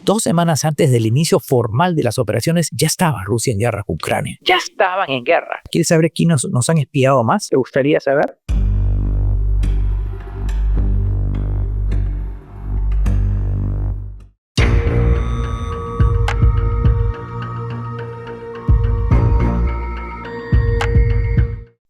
2 semanas antes del inicio formal de las operaciones, ya estaba Rusia en guerra con Ucrania. Ya estaban en guerra. ¿Quieres saber quiénes nos han espiado más? ¿Te gustaría saber?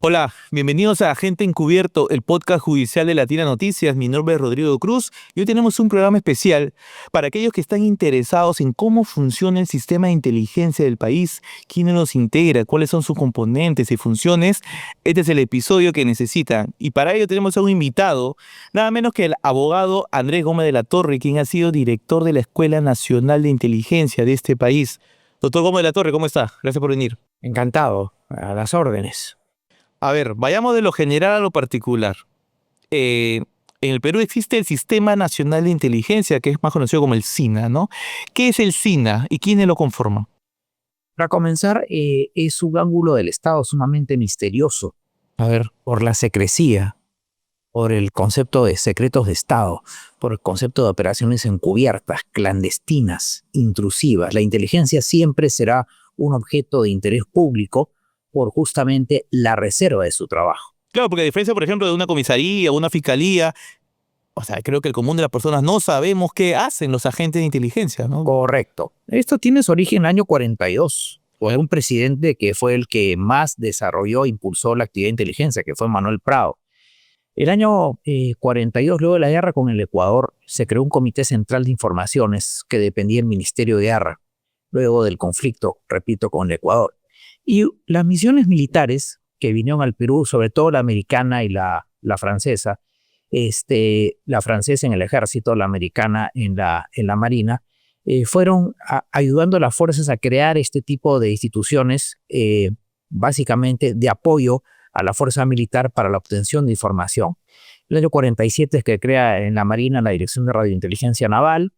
Hola, bienvenidos a Agente Encubierto, el podcast judicial de Latina Noticias. Mi nombre es Rodrigo Cruz y hoy tenemos un programa especial para aquellos que están interesados en cómo funciona el sistema de inteligencia del país, quiénes los integra, cuáles son sus componentes y funciones. Este es el episodio que necesitan y para ello tenemos a un invitado, nada menos que el abogado Andrés Gómez de la Torre, quien ha sido director de la Escuela Nacional de Inteligencia de este país. Doctor Gómez de la Torre, ¿cómo está? Gracias por venir. Encantado, a las órdenes. A ver, vayamos de lo general a lo particular. En el Perú existe el Sistema Nacional de Inteligencia, que es más conocido como el SINA, ¿no? ¿Qué es el SINA y quiénes lo conforman? Para comenzar, es un ángulo del Estado sumamente misterioso. A ver. Por la secrecía, por el concepto de secretos de Estado, por el concepto de operaciones encubiertas, clandestinas, intrusivas. La inteligencia siempre será un objeto de interés público por justamente la reserva de su trabajo. Claro, porque a diferencia, por ejemplo, de una comisaría o una fiscalía, creo que el común de las personas no sabemos qué hacen los agentes de inteligencia, ¿no? Correcto. Esto tiene su origen en el año 42. Fue un presidente que fue el que más desarrolló e impulsó la actividad de inteligencia, que fue Manuel Prado. El año 42, luego de la guerra con el Ecuador, se creó un comité central de informaciones que dependía del Ministerio de Guerra, luego del conflicto, repito, con el Ecuador. Y las misiones militares que vinieron al Perú, sobre todo la americana y la francesa, la francesa en el ejército, la americana en la marina, fueron ayudando a las fuerzas a crear este tipo de instituciones, básicamente de apoyo a la fuerza militar para la obtención de información. El año 47 es que crea en la Marina la Dirección de Radiointeligencia Naval.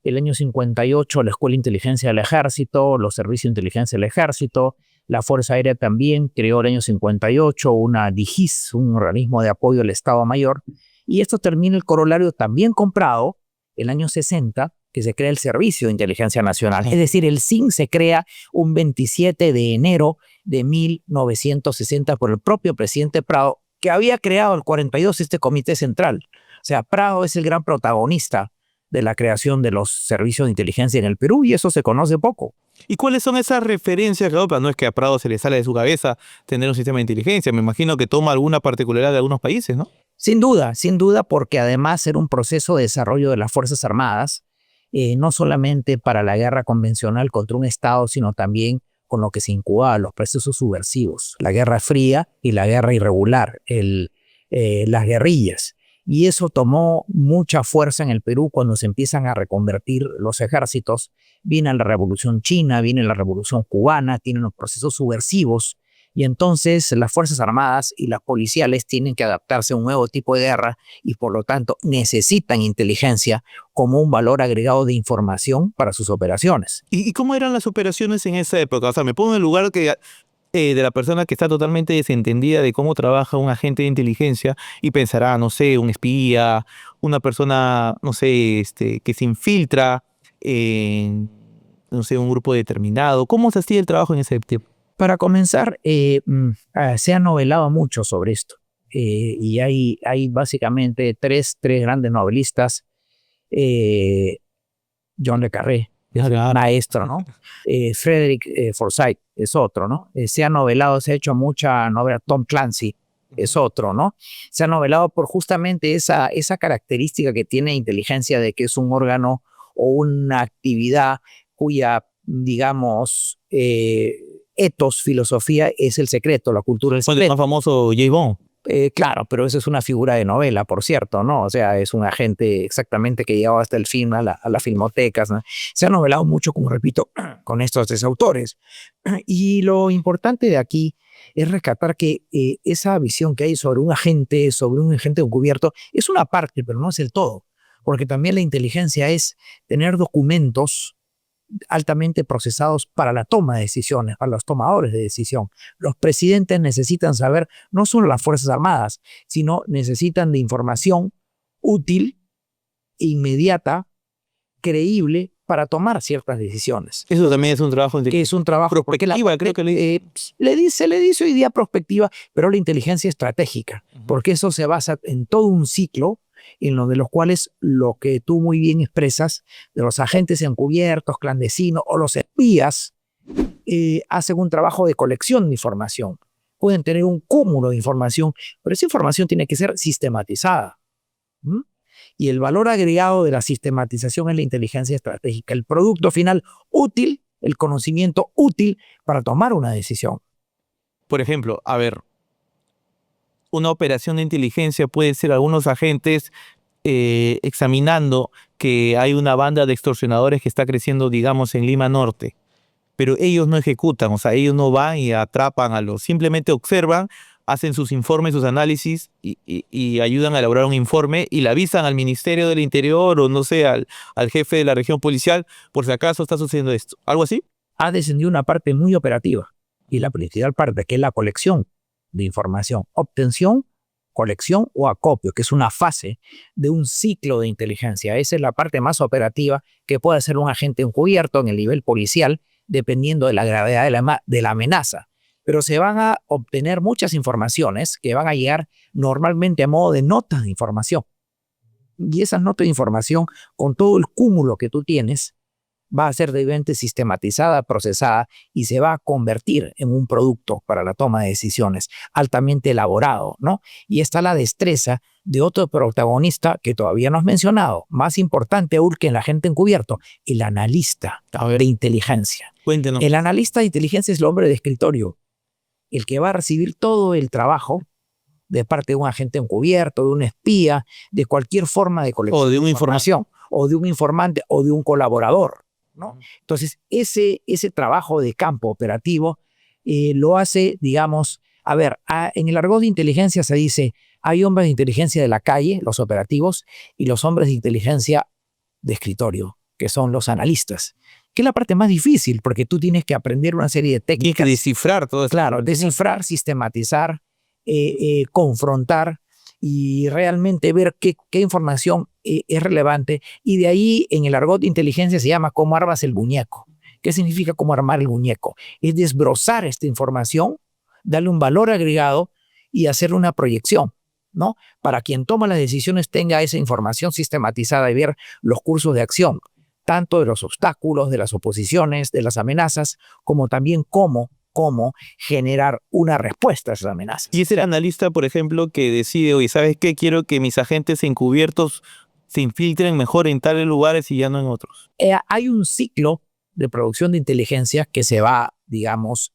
El año 58 la Escuela de Inteligencia del Ejército, los Servicios de Inteligencia del Ejército. La Fuerza Aérea también creó el año 58 una DIGIS, un organismo de apoyo al Estado Mayor. Y esto termina el corolario también comprado el año 60, que se crea el Servicio de Inteligencia Nacional. Es decir, el SIN se crea un 27 de enero de 1960 por el propio presidente Prado, que había creado el 42 este comité central. O sea, Prado es el gran protagonista de la creación de los servicios de inteligencia en el Perú y eso se conoce poco. ¿Y cuáles son esas referencias? Claro, no es que a Prado se le sale de su cabeza tener un sistema de inteligencia. Me imagino que toma alguna particularidad de algunos países, ¿no? Sin duda, porque además era un proceso de desarrollo de las Fuerzas Armadas, no solamente para la guerra convencional contra un Estado, sino también con lo que se incubaba los procesos subversivos, la Guerra Fría y la guerra irregular, las guerrillas. Y eso tomó mucha fuerza en el Perú cuando se empiezan a reconvertir los ejércitos. Viene la Revolución China, viene la Revolución Cubana, tienen los procesos subversivos. Y entonces las Fuerzas Armadas y las policiales tienen que adaptarse a un nuevo tipo de guerra y por lo tanto necesitan inteligencia como un valor agregado de información para sus operaciones. ¿Y cómo eran las operaciones en esa época? O sea, me pongo en el lugar de la persona que está totalmente desentendida de cómo trabaja un agente de inteligencia y pensará, no sé, un espía, una persona, no sé, que se infiltra en, no sé, un grupo determinado. ¿Cómo se hacía el trabajo en ese tiempo? Para comenzar, se ha novelado mucho sobre esto y hay básicamente tres grandes novelistas, John le Carré, maestro, ¿no? Frederick Forsyth es otro, ¿no? Se ha novelado, se ha hecho mucha novela. Tom Clancy es otro, ¿no? Se ha novelado por justamente esa característica que tiene inteligencia de que es un órgano o una actividad cuya, digamos, ethos, filosofía es el secreto, la cultura del secreto. El más famoso James Bond. Claro, pero esa es una figura de novela, por cierto, ¿no? O sea, es un agente exactamente que llegaba hasta el film, a las filmotecas, ¿no? Se ha novelado mucho, como repito, con estos tres autores. Y lo importante de aquí es rescatar que esa visión que hay sobre un agente encubierto, es una parte, pero no es el todo. Porque también la inteligencia es tener documentos altamente procesados para la toma de decisiones, para los tomadores de decisión. Los presidentes necesitan saber no solo las Fuerzas Armadas, sino necesitan de información útil, inmediata, creíble para tomar ciertas decisiones. Eso también es un trabajo Que es un trabajo, porque creo que se le dice hoy día prospectiva, pero la inteligencia estratégica, porque eso se basa en todo un ciclo en lo de los cuales lo que tú muy bien expresas, de los agentes encubiertos, clandestinos o los espías, hacen un trabajo de colección de información. Pueden tener un cúmulo de información, pero esa información tiene que ser sistematizada. ¿Mm? Y el valor agregado de la sistematización es la inteligencia estratégica, el producto final útil, el conocimiento útil para tomar una decisión. Por ejemplo, a ver, una operación de inteligencia puede ser algunos agentes examinando que hay una banda de extorsionadores que está creciendo, digamos, en Lima Norte, pero ellos no ejecutan, o sea, ellos no van y atrapan a los, simplemente observan, hacen sus informes, sus análisis y ayudan a elaborar un informe y le avisan al Ministerio del Interior o no sé, al jefe de la región policial, por si acaso está sucediendo esto. ¿Algo así? Ha descendido una parte muy operativa y la principal parte, que es la colección de información, obtención, colección o acopio, que es una fase de un ciclo de inteligencia. Esa es la parte más operativa que puede hacer un agente encubierto en el nivel policial, dependiendo de la gravedad de la amenaza. Pero se van a obtener muchas informaciones que van a llegar normalmente a modo de notas de información. Y esas notas de información, con todo el cúmulo que tú tienes, va a ser debidamente sistematizada, procesada y se va a convertir en un producto para la toma de decisiones altamente elaborado, ¿no? Y está la destreza de otro protagonista que todavía no has mencionado, más importante aún que el agente encubierto, el analista de inteligencia. Cuéntenos. El analista de inteligencia es el hombre de escritorio, el que va a recibir todo el trabajo de parte de un agente encubierto, de un espía, de cualquier forma de colección O de un información, o de un informante, o de un colaborador, ¿no? Entonces, ese trabajo de campo operativo lo hace, digamos, en el argot de inteligencia se dice, hay hombres de inteligencia de la calle, los operativos, y los hombres de inteligencia de escritorio, que son los analistas, que es la parte más difícil, porque tú tienes que aprender una serie de técnicas. Tienes que descifrar todo esto. Claro, descifrar, sistematizar, confrontar y realmente ver qué información es relevante. Y de ahí, en el argot de inteligencia se llama cómo armas el muñeco. ¿Qué significa cómo armar el muñeco? Es desbrozar esta información, darle un valor agregado y hacer una proyección, ¿no? Para quien toma las decisiones tenga esa información sistematizada y ver los cursos de acción, tanto de los obstáculos, de las oposiciones, de las amenazas, como también cómo generar una respuesta a esas amenazas. Y es el analista, por ejemplo, que decide, oye, ¿sabes qué? Quiero que mis agentes encubiertos se infiltren mejor en tales lugares y ya no en otros. Hay un ciclo de producción de inteligencia que se va, digamos,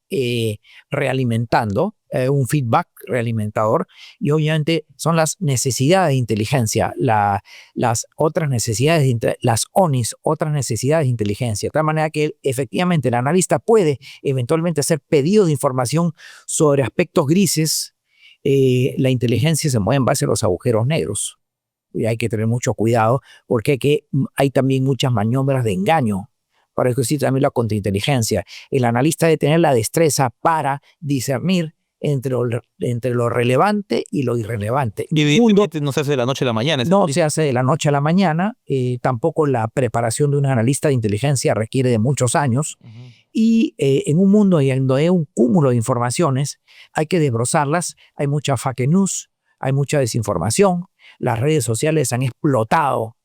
realimentando, un feedback realimentador, y obviamente son las necesidades de inteligencia, las otras necesidades, las ONIs, otras necesidades de inteligencia, de tal manera que efectivamente el analista puede eventualmente hacer pedido de información sobre aspectos grises. La inteligencia se mueve en base a los agujeros negros, y hay que tener mucho cuidado porque hay también muchas maniobras de engaño. Para eso existe también la contrainteligencia. El analista debe tener la destreza para discernir entre lo relevante y lo irrelevante. Y evidentemente no se hace de la noche a la mañana. No se hace de la noche a la mañana. Tampoco la preparación de un analista de inteligencia requiere de muchos años. Y en un mundo donde hay un cúmulo de informaciones, hay que desbrozarlas. Hay mucha fake news, hay mucha desinformación. Las redes sociales han explotado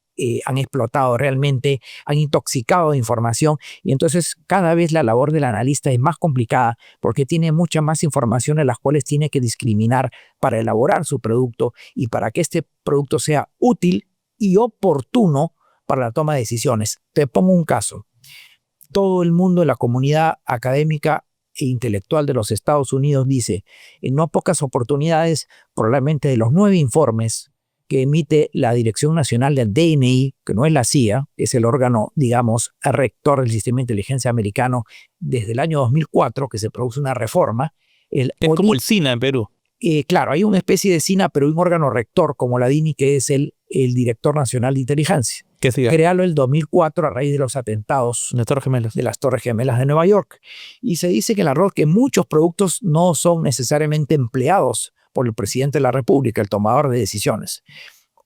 realmente, han intoxicado de información, y entonces cada vez la labor del analista es más complicada porque tiene mucha más información en las cuales tiene que discriminar para elaborar su producto y para que este producto sea útil y oportuno para la toma de decisiones. Te pongo un caso. Todo el mundo de la comunidad académica e intelectual de los Estados Unidos dice, en no pocas oportunidades, probablemente de los 9 informes que emite la Dirección Nacional del DNI, que no es la CIA, es el órgano, digamos, rector del sistema de inteligencia americano desde el año 2004, que se produce una reforma. Es como el SINA en Perú. Claro, hay una especie de SINA, pero hay un órgano rector como la DINI, que es el Director Nacional de Inteligencia. Crearlo en el 2004 a raíz de los atentados de las Torres Gemelas de Nueva York. Y se dice que el error que muchos productos no son necesariamente empleados por el presidente de la República, el tomador de decisiones.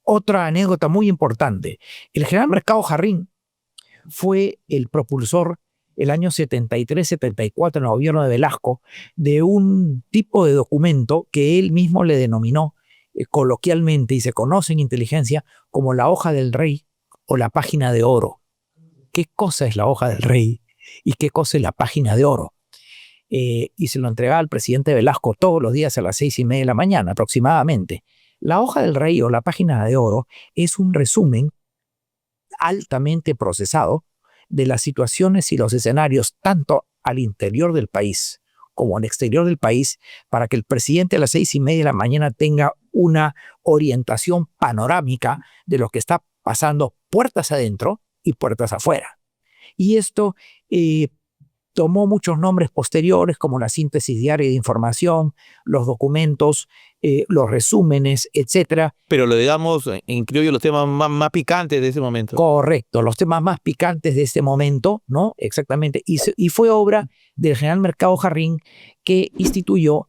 Otra anécdota muy importante. El general Mercado Jarrín fue el propulsor el año 73-74 en el gobierno de Velasco de un tipo de documento que él mismo le denominó coloquialmente y se conoce en inteligencia como la hoja del rey o la página de oro. ¿Qué cosa es la hoja del rey y qué cosa es la página de oro? Y se lo entregaba al presidente Velasco todos los días a las 6:30 de la mañana aproximadamente. La hoja del rey o la página de oro es un resumen altamente procesado de las situaciones y los escenarios tanto al interior del país como al exterior del país para que el presidente a las 6:30 de la mañana tenga una orientación panorámica de lo que está pasando puertas adentro y puertas afuera. Y esto tomó muchos nombres posteriores como la síntesis diaria de información, los documentos, los resúmenes, etc. Pero lo digamos en criollo, los temas más picantes de ese momento. Correcto, los temas más picantes de este momento, ¿no? Exactamente. Y fue obra del general Mercado Jarrín que instituyó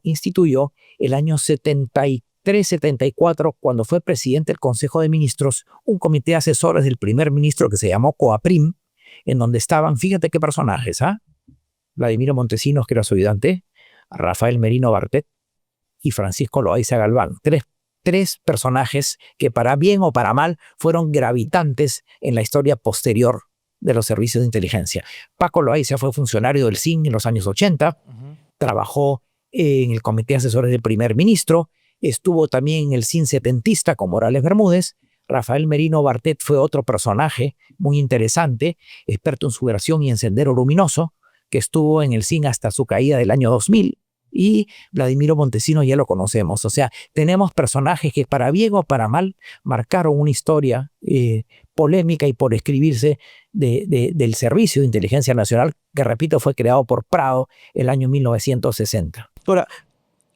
el año 73-74, cuando fue presidente del Consejo de Ministros, un comité de asesores del primer ministro que se llamó COAPRIM, en donde estaban, fíjate qué personajes, Vladimiro Montesinos, que era su ayudante, Rafael Merino Bartet y Francisco Loaiza Galván. Tres personajes que para bien o para mal fueron gravitantes en la historia posterior de los servicios de inteligencia. Paco Loaiza fue funcionario del CIN en los años 80, trabajó en el comité de asesores del primer ministro, estuvo también en el CIN setentista con Morales Bermúdez. Rafael Merino Bartet fue otro personaje muy interesante, experto en subversión y en sendero luminoso, que estuvo en el CIN hasta su caída del año 2000, y Vladimiro Montesinos ya lo conocemos. O sea, tenemos personajes que para bien o para mal marcaron una historia polémica y por escribirse del Servicio de Inteligencia Nacional, que repito, fue creado por Prado el año 1960. Ahora,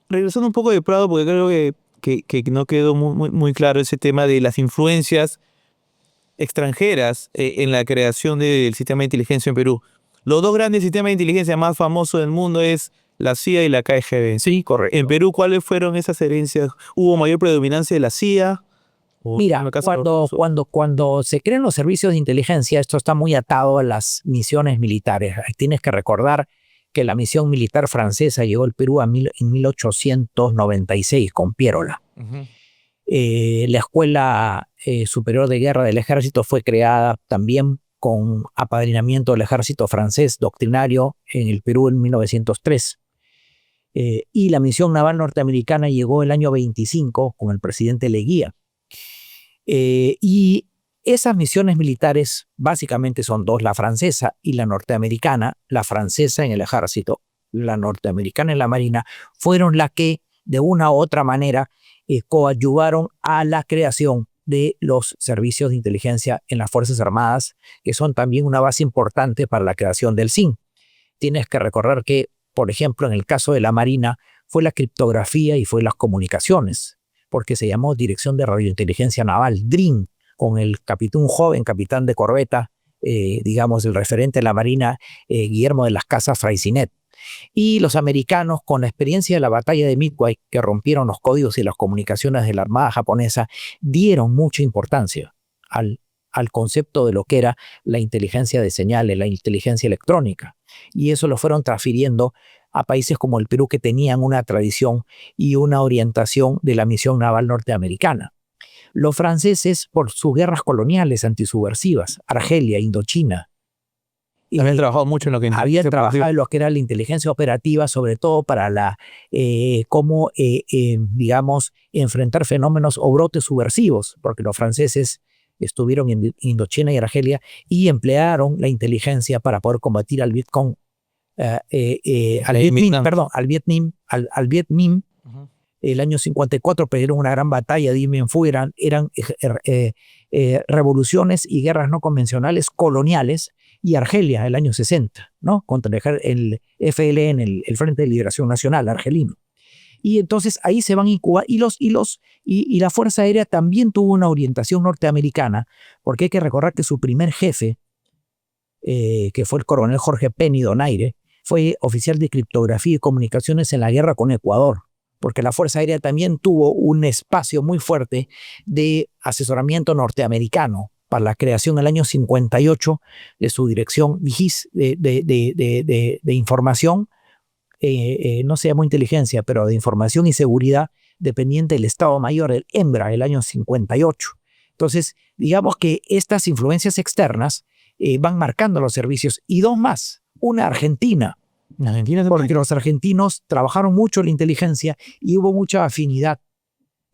regresando un poco de Prado, porque creo que no quedó muy claro ese tema de las influencias extranjeras en la creación del sistema de inteligencia en Perú. Los dos grandes sistemas de inteligencia más famosos del mundo es la CIA y la KGB. Sí, correcto. En Perú, ¿cuáles fueron esas herencias? ¿Hubo mayor predominancia de la CIA? Mira, cuando se crean los servicios de inteligencia, esto está muy atado a las misiones militares. Tienes que recordar que la misión militar francesa llegó al Perú en 1896 con Pierola. La Escuela Superior de Guerra del Ejército fue creada también con apadrinamiento del ejército francés doctrinario en el Perú en 1903. Y la misión naval norteamericana llegó el año 25 con el presidente Leguía. Y esas misiones militares básicamente son dos, la francesa y la norteamericana. La francesa en el ejército, la norteamericana en la marina, fueron las que de una u otra manera coadyuvaron a la creación de los servicios de inteligencia en las Fuerzas Armadas, que son también una base importante para la creación del CIN. Tienes que recordar que, por ejemplo, en el caso de la Marina, fue la criptografía y fue las comunicaciones, porque se llamó Dirección de Radiointeligencia Naval, DRIN, con el un joven capitán de corbeta, digamos, el referente de la Marina, Guillermo de las Casas Freycinet. Y los americanos, con la experiencia de la batalla de Midway, que rompieron los códigos y las comunicaciones de la Armada japonesa, dieron mucha importancia al concepto de lo que era la inteligencia de señales, la inteligencia electrónica. Y eso lo fueron transfiriendo a países como el Perú, que tenían una tradición y una orientación de la misión naval norteamericana. Los franceses, por sus guerras coloniales antisubversivas, Argelia, Indochina, habían trabajado mucho en lo que habían trabajado en lo que era la inteligencia operativa, sobre todo para cómo, digamos, enfrentar fenómenos o brotes subversivos, porque los franceses estuvieron en Indochina y Argelia y emplearon la inteligencia para poder combatir al Vietcong, al Viet Minh. El año 54 perdieron una gran batalla, Dien Phu, eran revoluciones y guerras no convencionales coloniales, y Argelia el año 60, ¿no? Contra el FLN, el Frente de Liberación Nacional argelino. Y entonces ahí se van a incubar, y la Fuerza Aérea también tuvo una orientación norteamericana, porque hay que recordar que su primer jefe, que fue el coronel Jorge Penny Donaire, fue oficial de criptografía y comunicaciones en la guerra con Ecuador, porque la Fuerza Aérea también tuvo un espacio muy fuerte de asesoramiento norteamericano para la creación en el año 58 de su dirección de información, no se llamó inteligencia, pero de información y seguridad, dependiente del Estado Mayor, el EMBRA, el año 58. Entonces, digamos que estas influencias externas van marcando los servicios. Y dos más, una Argentina. Porque los argentinos trabajaron mucho en la inteligencia y hubo mucha afinidad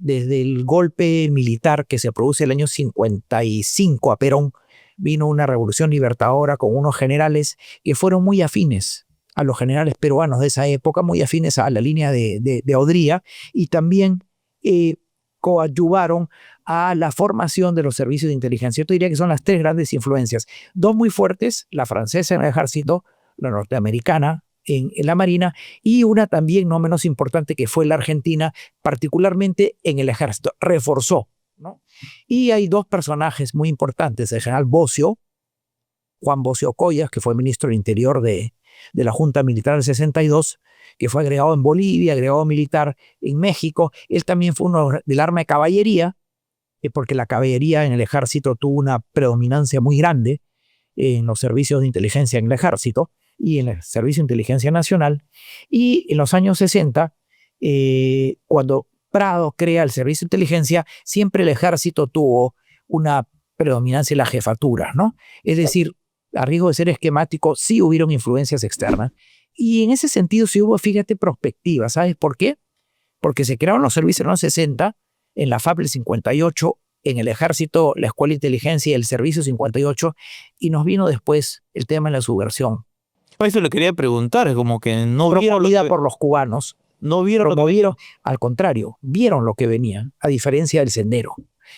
desde el golpe militar que se produce el año 55 a Perón. Vino una revolución libertadora con unos generales que fueron muy afines a los generales peruanos de esa época, muy afines a la línea de Odría, y también coadyuvaron a la formación de los servicios de inteligencia. Yo diría que son las tres grandes influencias. Dos muy fuertes, la francesa en el ejército, la norteamericana en la marina, y una también no menos importante que fue la argentina, particularmente en el ejército. Reforzó, ¿no? Y hay dos personajes muy importantes, el general Bocio, Juan Bocio Collas, que fue ministro del Interior de la Junta Militar del 62, que fue agregado en Bolivia, agregado militar en México. Él también fue uno del arma de caballería, porque la caballería en el ejército tuvo una predominancia muy grande en los servicios de inteligencia en el ejército y en el Servicio de Inteligencia Nacional. Y en los años 60, cuando Prado crea el Servicio de Inteligencia, siempre el ejército tuvo una predominancia en la jefatura, ¿no? Es decir, a riesgo de ser esquemático, sí hubieron influencias externas. Y en ese sentido sí hubo, fíjate, perspectiva. ¿Sabes por qué? Porque se crearon los servicios en los 60, en la FAP el 58, en el ejército, la Escuela de Inteligencia y el Servicio 58, y nos vino después el tema de la subversión. Eso le quería preguntar, es como que no vieron por los cubanos. No vieron al contrario, vieron lo que venía, a diferencia del Sendero.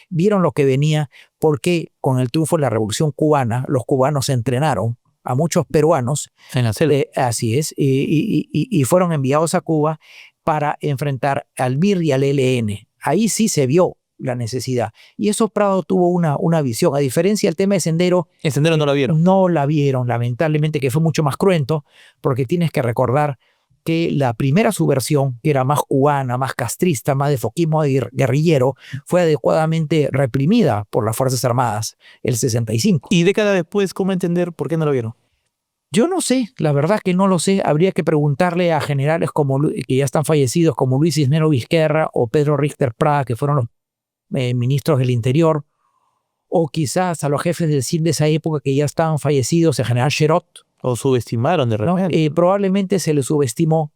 Vieron lo que venía porque con el triunfo de la Revolución Cubana, los cubanos entrenaron a muchos peruanos. En la selva. Así es, y fueron enviados a Cuba para enfrentar al MIR y al ELN. Ahí sí se vio la necesidad. Y eso Prado tuvo una visión. A diferencia del tema de Sendero. El Sendero no la vieron. No la vieron, lamentablemente, que fue mucho más cruento, porque tienes que recordar que la primera subversión, que era más cubana, más castrista, más de foquismo guerrillero, fue adecuadamente reprimida por las Fuerzas Armadas, el 65. Y décadas después, ¿cómo entender por qué no lo vieron? Yo no sé, la verdad que no lo sé. Habría que preguntarle a generales que ya están fallecidos, como Luis Cisneros Vizquerra o Pedro Richter Prada, que fueron los ministros del Interior, o quizás a los jefes del CIN de esa época que ya estaban fallecidos, el general Cherot. O subestimaron de repente. ¿No? Probablemente se le subestimó.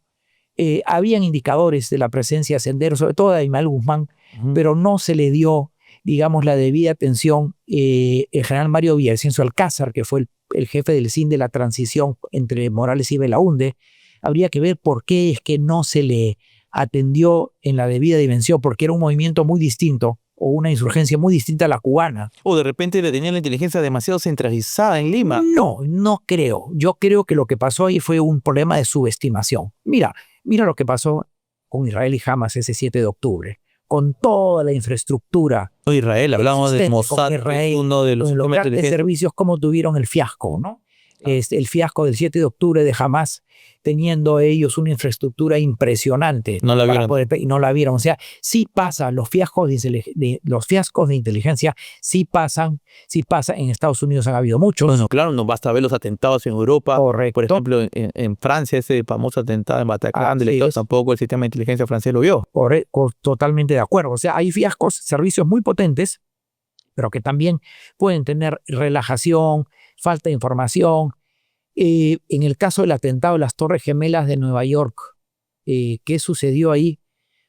Habían indicadores de la presencia de Sendero, sobre todo de Aymar Guzmán, pero no se le dio, digamos, la debida atención. El general Mario Villavicencio Alcázar, que fue el jefe del CIN de la transición entre Morales y Belaúnde, habría que ver por qué es que no se le atendió en la debida dimensión, porque era un movimiento muy distinto o una insurgencia muy distinta a la cubana. O de repente le tenían la inteligencia demasiado centralizada en Lima. No creo. Yo creo que lo que pasó ahí fue un problema de subestimación. Mira lo que pasó con Israel y Hamas ese 7 de octubre. Con toda la infraestructura. Israel, hablamos de Mossad, uno de los grandes servicios, como tuvieron el fiasco, ¿no? El fiasco del 7 de octubre de Hamas, teniendo ellos una infraestructura impresionante. No la vieron. Y no la vieron. O sea, sí pasa, los fiascos de inteligencia sí pasan. En Estados Unidos han habido muchos. Bueno, claro, no basta ver los atentados en Europa. Correcto. Por ejemplo, en Francia, ese famoso atentado en Bataclan, tampoco el sistema de inteligencia francés lo vio. Totalmente de acuerdo. O sea, hay fiascos, servicios muy potentes, pero que también pueden tener relajación, falta de información. En el caso del atentado de las Torres Gemelas de Nueva York, ¿qué sucedió ahí?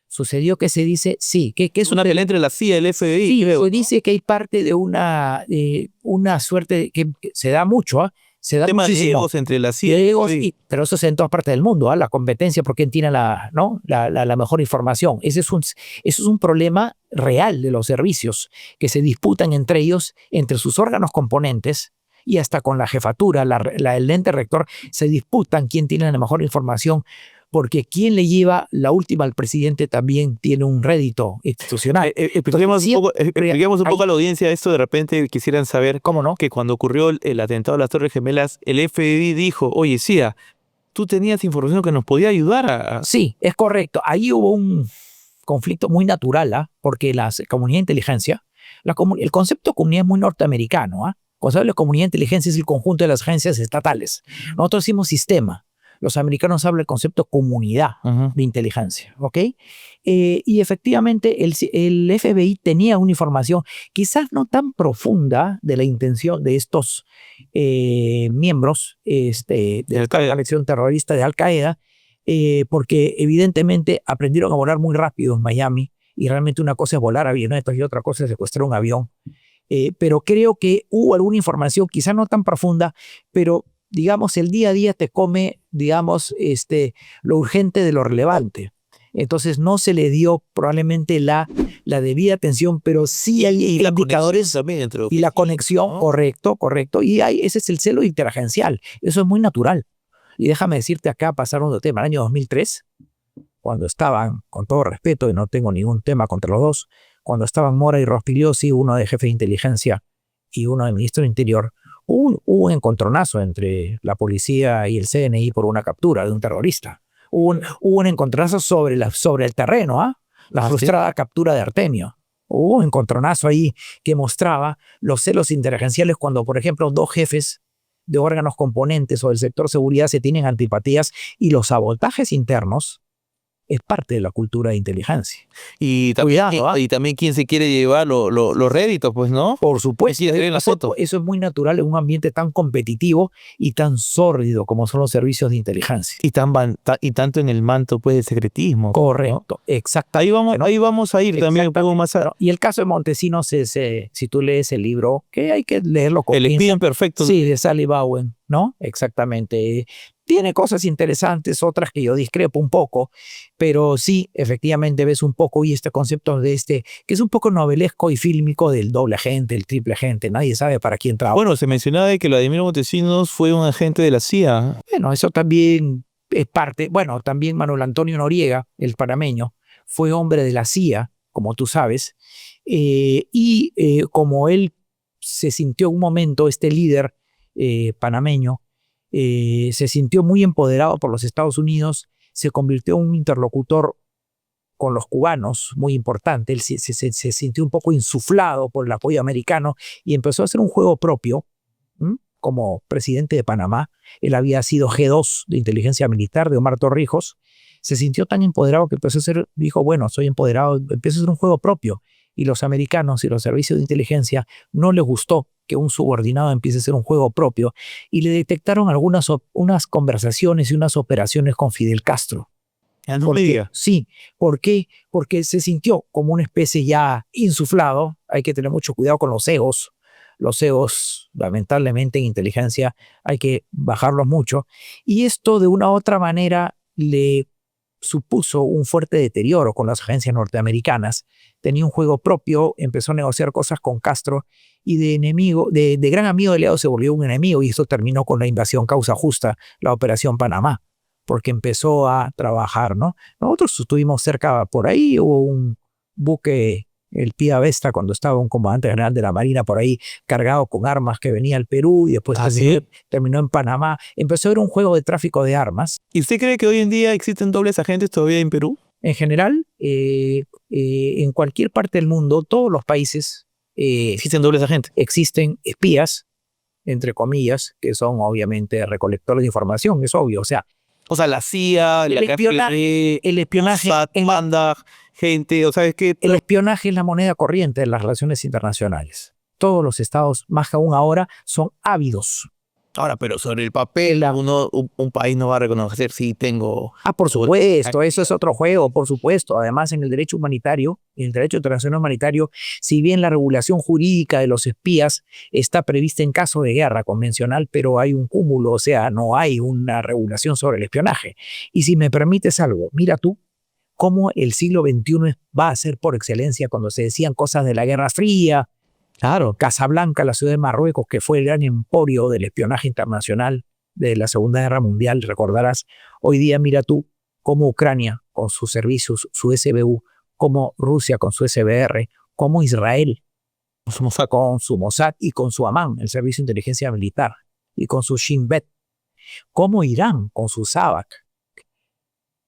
Sucedió que se dice, sí, que es una pelea entre la CIA y el FBI. Sí, se dice que hay parte de una suerte que se da mucho, ¿eh? Se da tema de egos entre la CIA y el FBI. Pero eso es en todas partes del mundo, la competencia por quién tiene la mejor información. Ese es un problema real de los servicios, que se disputan entre ellos, entre sus órganos componentes, y hasta con la jefatura, el ente rector, se disputan quién tiene la mejor información, porque quien le lleva la última al presidente también tiene un rédito institucional. Expliquemos un poco a la audiencia esto. De repente quisieran saber ¿cómo no? Que cuando ocurrió el atentado de las Torres Gemelas, el FBI dijo, oye, CIA, tú tenías información que nos podía ayudar a... Sí, es correcto. Ahí hubo un conflicto muy natural, porque la comunidad de inteligencia El concepto de comunidad es muy norteamericano. El concepto de la comunidad de inteligencia es el conjunto de las agencias estatales. Nosotros decimos sistema. Los americanos hablan del concepto de comunidad de inteligencia, ¿ok? Y efectivamente el FBI tenía una información quizás no tan profunda de la intención de estos miembros de la coalición terrorista de Al-Qaeda, porque evidentemente aprendieron a volar muy rápido en Miami, y realmente una cosa es volar avionetas y otra cosa es secuestrar un avión. Pero creo que hubo alguna información, quizás no tan profunda, pero digamos, el día a día te come, digamos, lo urgente de lo relevante. Entonces no se le dio probablemente la debida atención, pero sí hay indicadores también y la conexión, ¿no? Correcto. Y ese es el celo interagencial. Eso es muy natural. Y déjame decirte acá, pasaron de tema, el año 2003, cuando estaban, con todo respeto, y no tengo ningún tema contra los dos, cuando estaban Mora y Rospigliosi, uno de jefe de inteligencia y uno de ministro del Interior, hubo un encontronazo entre la policía y el CNI por una captura de un terrorista. Hubo un encontronazo sobre el terreno, la frustrada captura de Artemio. Hubo un encontronazo ahí que mostraba los celos interagenciales cuando, por ejemplo, dos jefes de órganos componentes o del sector seguridad se tienen antipatías, y los sabotajes internos es parte de la cultura de inteligencia. Y también quién se quiere llevar los réditos, pues, ¿no? Por supuesto. Eso es muy natural en un ambiente tan competitivo y tan sórdido como son los servicios de inteligencia. Y tanto en el manto, pues, de secretismo. Correcto, ¿no? Exacto. Ahí vamos a ir también un poco más a... Y el caso de Montesinos si tú lees el libro, que hay que leerlo con El espía perfecto. Sí, de Sally Bowen, ¿no? Exactamente. Tiene cosas interesantes, otras que yo discrepo un poco, pero sí, efectivamente ves un poco y este concepto de que es un poco novelesco y fílmico del doble agente, el triple agente, nadie sabe para quién trabaja. Bueno, se mencionaba de que Vladimiro Montesinos fue un agente de la CIA. Bueno, eso también es parte. Bueno, también Manuel Antonio Noriega, el panameño, fue hombre de la CIA, como tú sabes, como él se sintió un momento, este líder panameño, se sintió muy empoderado por los Estados Unidos, se convirtió en un interlocutor con los cubanos muy importante. Él se sintió un poco insuflado por el apoyo americano y empezó a hacer un juego propio. Como presidente de Panamá, él había sido G2 de inteligencia militar de Omar Torrijos. Se sintió tan empoderado que dijo, bueno, soy empoderado, empiezo a hacer un juego propio. Y los americanos y los servicios de inteligencia no les gustó que un subordinado empiece a hacer un juego propio, y le detectaron unas conversaciones y unas operaciones con Fidel Castro. Sí, ¿por qué? Porque se sintió como una especie ya insuflado. Hay que tener mucho cuidado con los egos. Los egos, lamentablemente, en inteligencia hay que bajarlos mucho. Y esto, de una u otra manera, le supuso un fuerte deterioro con las agencias norteamericanas. Tenía un juego propio, empezó a negociar cosas con Castro, y de gran amigo de aliado se volvió un enemigo, y esto terminó con la invasión causa justa, la Operación Panamá, porque empezó a trabajar, ¿no? Nosotros estuvimos cerca por ahí, hubo un buque, el Pía Vesta, cuando estaba un comandante general de la Marina por ahí, cargado con armas, que venía al Perú y después terminó en Panamá. Empezó a haber un juego de tráfico de armas. ¿Y usted cree que hoy en día existen dobles agentes todavía en Perú? En general, en cualquier parte del mundo, todos los países, existen dobles agentes. Existen espías, entre comillas, que son obviamente recolectores de información, es obvio. O sea, la CIA, el espionaje manda gente, o sea, es que... El espionaje es la moneda corriente de las relaciones internacionales. Todos los estados, más que aún ahora, son ávidos. Ahora, pero sobre el papel, un país no va a reconocer si tengo... Por supuesto, eso es otro juego, por supuesto. Además, en el derecho humanitario, en el derecho internacional humanitario, si bien la regulación jurídica de los espías está prevista en caso de guerra convencional, pero hay un cúmulo, o sea, no hay una regulación sobre el espionaje. Y si me permites algo, mira tú cómo el siglo XXI va a ser por excelencia cuando se decían cosas de la Guerra Fría. Claro, Casablanca, la ciudad de Marruecos, que fue el gran emporio del espionaje internacional de la Segunda Guerra Mundial, recordarás. Hoy día mira tú cómo Ucrania con sus servicios, su SBU, cómo Rusia con su SBR, cómo Israel con su Mossad y con su Amán, el servicio de inteligencia militar, y con su Shin Bet, cómo Irán con su SAVAK,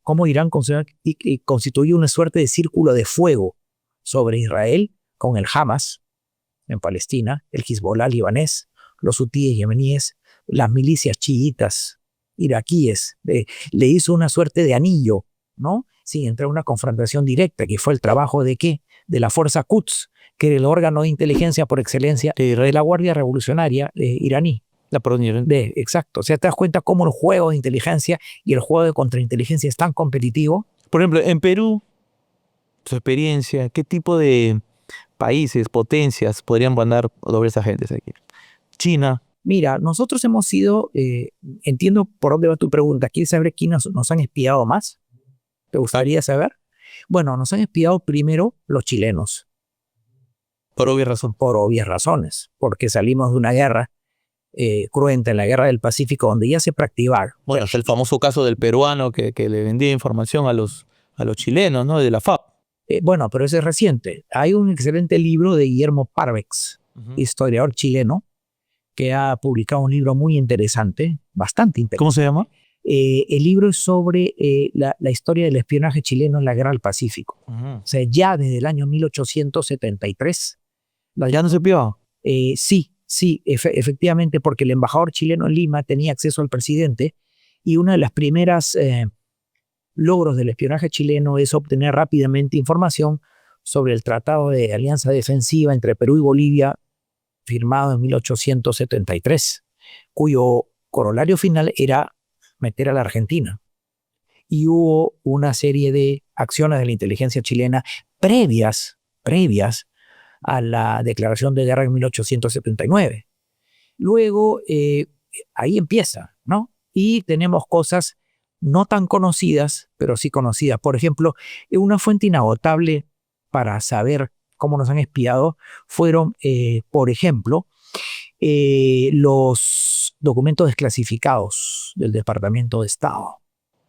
cómo Irán constituye una suerte de círculo de fuego sobre Israel con el Hamas, en Palestina, el Hezbollah libanés, los hutíes yemeníes, las milicias chiitas iraquíes. Le hizo una suerte de anillo, ¿no? Sin entrar en una confrontación directa, que fue el trabajo de ¿qué? De la Fuerza Quds, que era el órgano de inteligencia por excelencia de la Guardia Revolucionaria iraní. Exacto. O sea, te das cuenta cómo el juego de inteligencia y el juego de contrainteligencia es tan competitivo. Por ejemplo, en Perú, su experiencia, ¿qué tipo de países, potencias podrían mandar dobles agentes aquí? China. Mira, nosotros hemos sido, entiendo por dónde va tu pregunta. ¿Quieres saber quiénes nos han espiado más? ¿Te gustaría saber? Bueno, nos han espiado primero los chilenos. Por obvias razones. Por obvias razones. Porque salimos de una guerra cruenta, en la guerra del Pacífico, donde ya se practicaba. Bueno, es el famoso caso del peruano que le vendía información a los chilenos, ¿no? De la FAP. Bueno, pero ese es reciente. Hay un excelente libro de Guillermo Parvex, historiador chileno, que ha publicado un libro muy interesante, bastante interesante. ¿Cómo se llama? El libro es sobre la historia del espionaje chileno en la guerra del Pacífico. O sea, ya desde el año 1873. ¿Ya no se espiaba? Sí, efectivamente, porque el embajador chileno en Lima tenía acceso al presidente y una de las primeras logros del espionaje chileno es obtener rápidamente información sobre el Tratado de Alianza Defensiva entre Perú y Bolivia, firmado en 1873, cuyo corolario final era meter a la Argentina. Y hubo una serie de acciones de la inteligencia chilena previas a la declaración de guerra en 1879. Luego, ahí empieza, ¿no? Y tenemos cosas no tan conocidas, pero sí conocidas. Por ejemplo, una fuente inagotable para saber cómo nos han espiado fueron, por ejemplo, los documentos desclasificados del Departamento de Estado.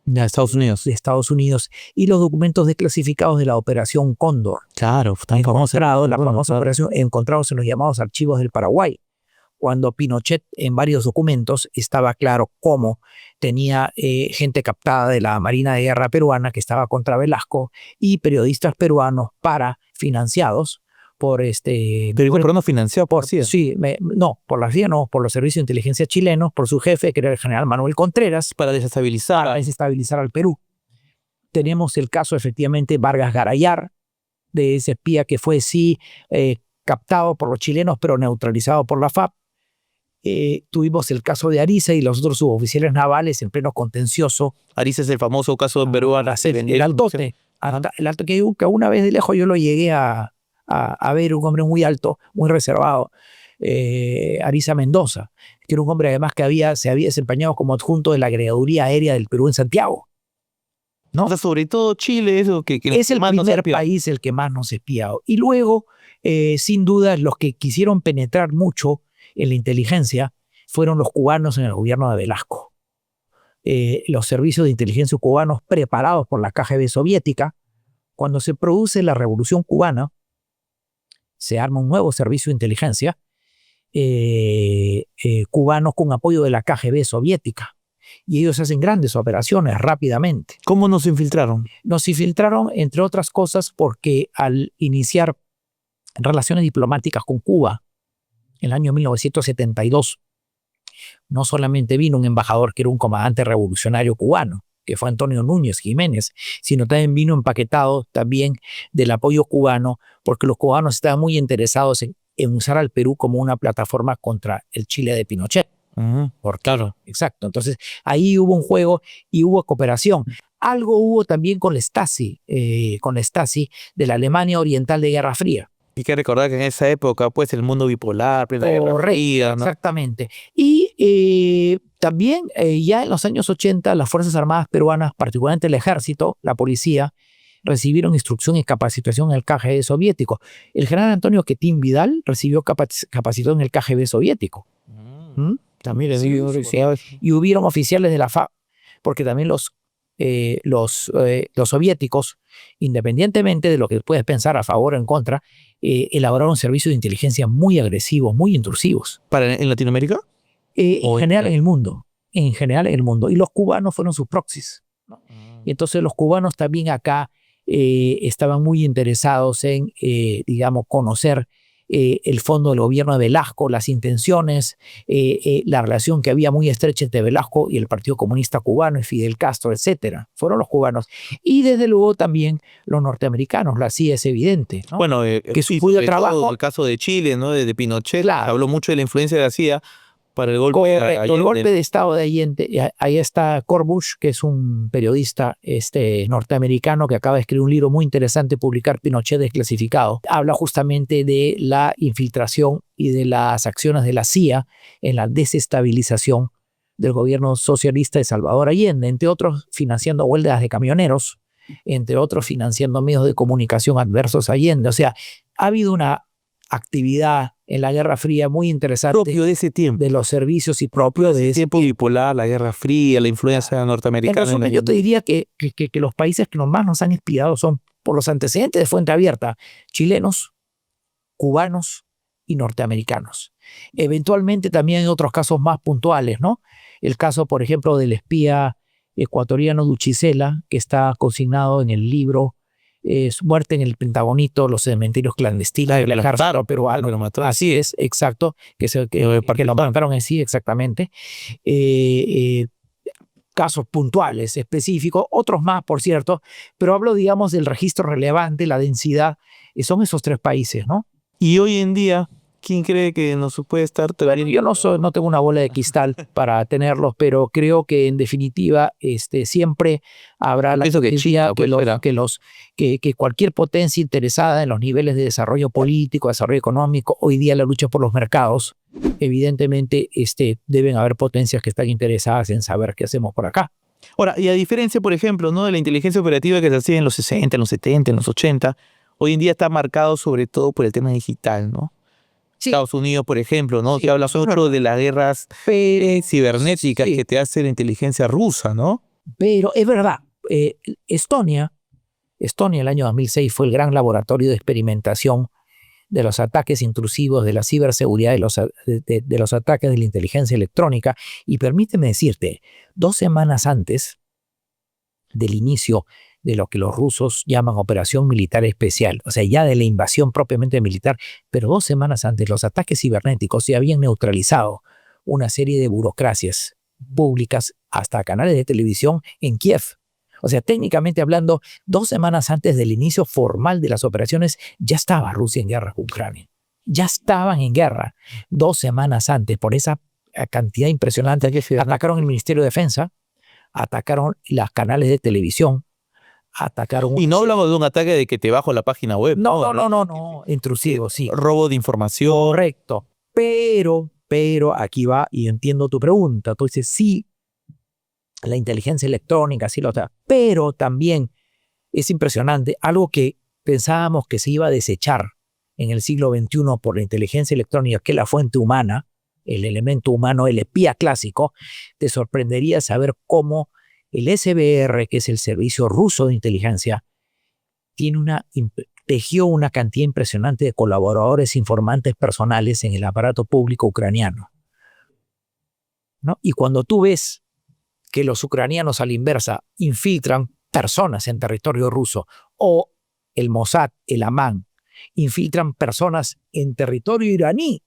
De Estados Unidos. De Estados Unidos. Y los documentos desclasificados de la Operación Cóndor. Claro, tan famosa. La famosa operación encontrados en los llamados archivos del Paraguay. Cuando Pinochet, en varios documentos, estaba claro cómo tenía gente captada de la Marina de Guerra peruana que estaba contra Velasco y periodistas peruanos financiados por no financiado por CIA. Sí, no, por la CIA no, por los servicios de inteligencia chilenos, por su jefe, que era el general Manuel Contreras. Para desestabilizar al Perú. Tenemos el caso, efectivamente, Vargas Garayar, de ese espía que fue, captado por los chilenos, pero neutralizado por la FAP. Tuvimos el caso de Ariza y los otros suboficiales navales en pleno contencioso. Ariza es el famoso caso de Perú. El altote. El alto que una vez de lejos yo lo llegué a ver, un hombre muy alto, muy reservado, Ariza Mendoza, que era un hombre además que se había desempeñado como adjunto de la Agregaduría Aérea del Perú en Santiago. ¿No? O sea, sobre todo Chile, eso que es el primer país el que más nos espiado. Y luego, sin duda, los que quisieron penetrar mucho en la inteligencia fueron los cubanos en el gobierno de Velasco. Los servicios de inteligencia cubanos preparados por la KGB soviética. Cuando se produce la Revolución Cubana, se arma un nuevo servicio de inteligencia cubanos con apoyo de la KGB soviética. Y ellos hacen grandes operaciones rápidamente. ¿Cómo nos infiltraron? Nos infiltraron, entre otras cosas, porque al iniciar relaciones diplomáticas con Cuba en el año 1972, no solamente vino un embajador que era un comandante revolucionario cubano, que fue Antonio Núñez Jiménez, sino también vino empaquetado también del apoyo cubano, porque los cubanos estaban muy interesados en usar al Perú como una plataforma contra el Chile de Pinochet. Claro. Exacto. Entonces, ahí hubo un juego y hubo cooperación. Algo hubo también con la Stasi de la Alemania Oriental de Guerra Fría. Hay que recordar que en esa época, pues, el mundo bipolar, Guerra Fría, ¿no? Exactamente. Y también, ya en los años 80, las Fuerzas Armadas peruanas, particularmente el Ejército, la Policía, recibieron instrucción y capacitación en el KGB soviético. El general Antonio Quetín Vidal recibió capacitación en el KGB soviético. También y hubieron oficiales de la FAB, porque también los soviéticos, independientemente de lo que puedes pensar a favor o en contra, elaboraron servicios de inteligencia muy agresivos, muy intrusivos. ¿En Latinoamérica? En general en el mundo. En general en el mundo. Y los cubanos fueron sus proxies, ¿no? Y entonces los cubanos también acá estaban muy interesados en, digamos, conocer el fondo del gobierno de Velasco, las intenciones, la relación que había muy estrecha entre Velasco y el Partido Comunista Cubano y Fidel Castro, etcétera. Fueron los cubanos. Y desde luego también los norteamericanos, la CIA es evidente, ¿no? Bueno, que su sobre trabajo, todo el caso de Chile, ¿no? De Pinochet, claro, habló mucho de la influencia de la CIA para el golpe correcto, el golpe de Estado de Allende. Ahí está Corbush, que es un periodista norteamericano que acaba de escribir un libro muy interesante, publicar Pinochet desclasificado. Habla justamente de la infiltración y de las acciones de la CIA en la desestabilización del gobierno socialista de Salvador Allende, entre otros financiando huelgas de camioneros, entre otros financiando medios de comunicación adversos a Allende. O sea, ha habido una actividad en la Guerra Fría muy interesante. Propio de ese tiempo. De los servicios y propio de ese tiempo bipolar, la Guerra Fría, la influencia norteamericana. En resumen, yo te diría que los países que más nos han inspirado son, por los antecedentes de Fuente Abierta, chilenos, cubanos y norteamericanos. Eventualmente también hay otros casos más puntuales, ¿no? El caso, por ejemplo, del espía ecuatoriano Duchisela, que está consignado en el libro Su muerte en el Pentagonito, los cementerios clandestinos de la cárcel peruano. Así es, exacto, que lo mataron en sí, exactamente. Casos puntuales, específicos, otros más, por cierto, pero hablo, digamos, del registro relevante, la densidad, son esos tres países, ¿no? Y hoy en día, ¿quién cree que nos puede estar? Yo no tengo una bola de cristal para tenerlos, pero creo que en definitiva siempre habrá la tendencia que cualquier potencia interesada en los niveles de desarrollo político, desarrollo económico, hoy día la lucha por los mercados, evidentemente deben haber potencias que están interesadas en saber qué hacemos por acá. Ahora, y a diferencia, por ejemplo, ¿no? de la inteligencia operativa que se hacía en los 60, en los 70, en los 80, hoy en día está marcado sobre todo por el tema digital, ¿no? Sí. Estados Unidos, por ejemplo, ¿no? Sí, que habla mucho de las guerras cibernéticas que te hace la inteligencia rusa, ¿no? Pero es verdad, Estonia, el año 2006, fue el gran laboratorio de experimentación de los ataques intrusivos, de la ciberseguridad, de los ataques de la inteligencia electrónica. Y permíteme decirte, 2 semanas antes del inicio de lo que los rusos llaman operación militar especial, o sea, ya de la invasión propiamente militar, pero 2 semanas antes los ataques cibernéticos se habían neutralizado una serie de burocracias públicas, hasta canales de televisión en Kiev. O sea, técnicamente hablando, 2 semanas antes del inicio formal de las operaciones, ya estaba Rusia en guerra con Ucrania. Ya estaban en guerra 2 semanas antes, por esa cantidad impresionante. Atacaron el Ministerio de Defensa, atacaron los canales de televisión, atacaron... Y no hablamos de un ataque de que te bajo la página web. No, intrusivo, sí. Robo de información. Correcto. Pero aquí va, y entiendo tu pregunta. Tú dices, sí, la inteligencia electrónica, sí lo está. Pero también es impresionante, algo que pensábamos que se iba a desechar en el siglo XXI por la inteligencia electrónica, que es la fuente humana, el elemento humano, el espía clásico. Te sorprendería saber cómo el SBR, que es el servicio ruso de inteligencia, tejió una cantidad impresionante de colaboradores informantes personales en el aparato público ucraniano, ¿no? Y cuando tú ves que los ucranianos a la inversa infiltran personas en territorio ruso, o el Mossad, el Amán, infiltran personas en territorio iraní,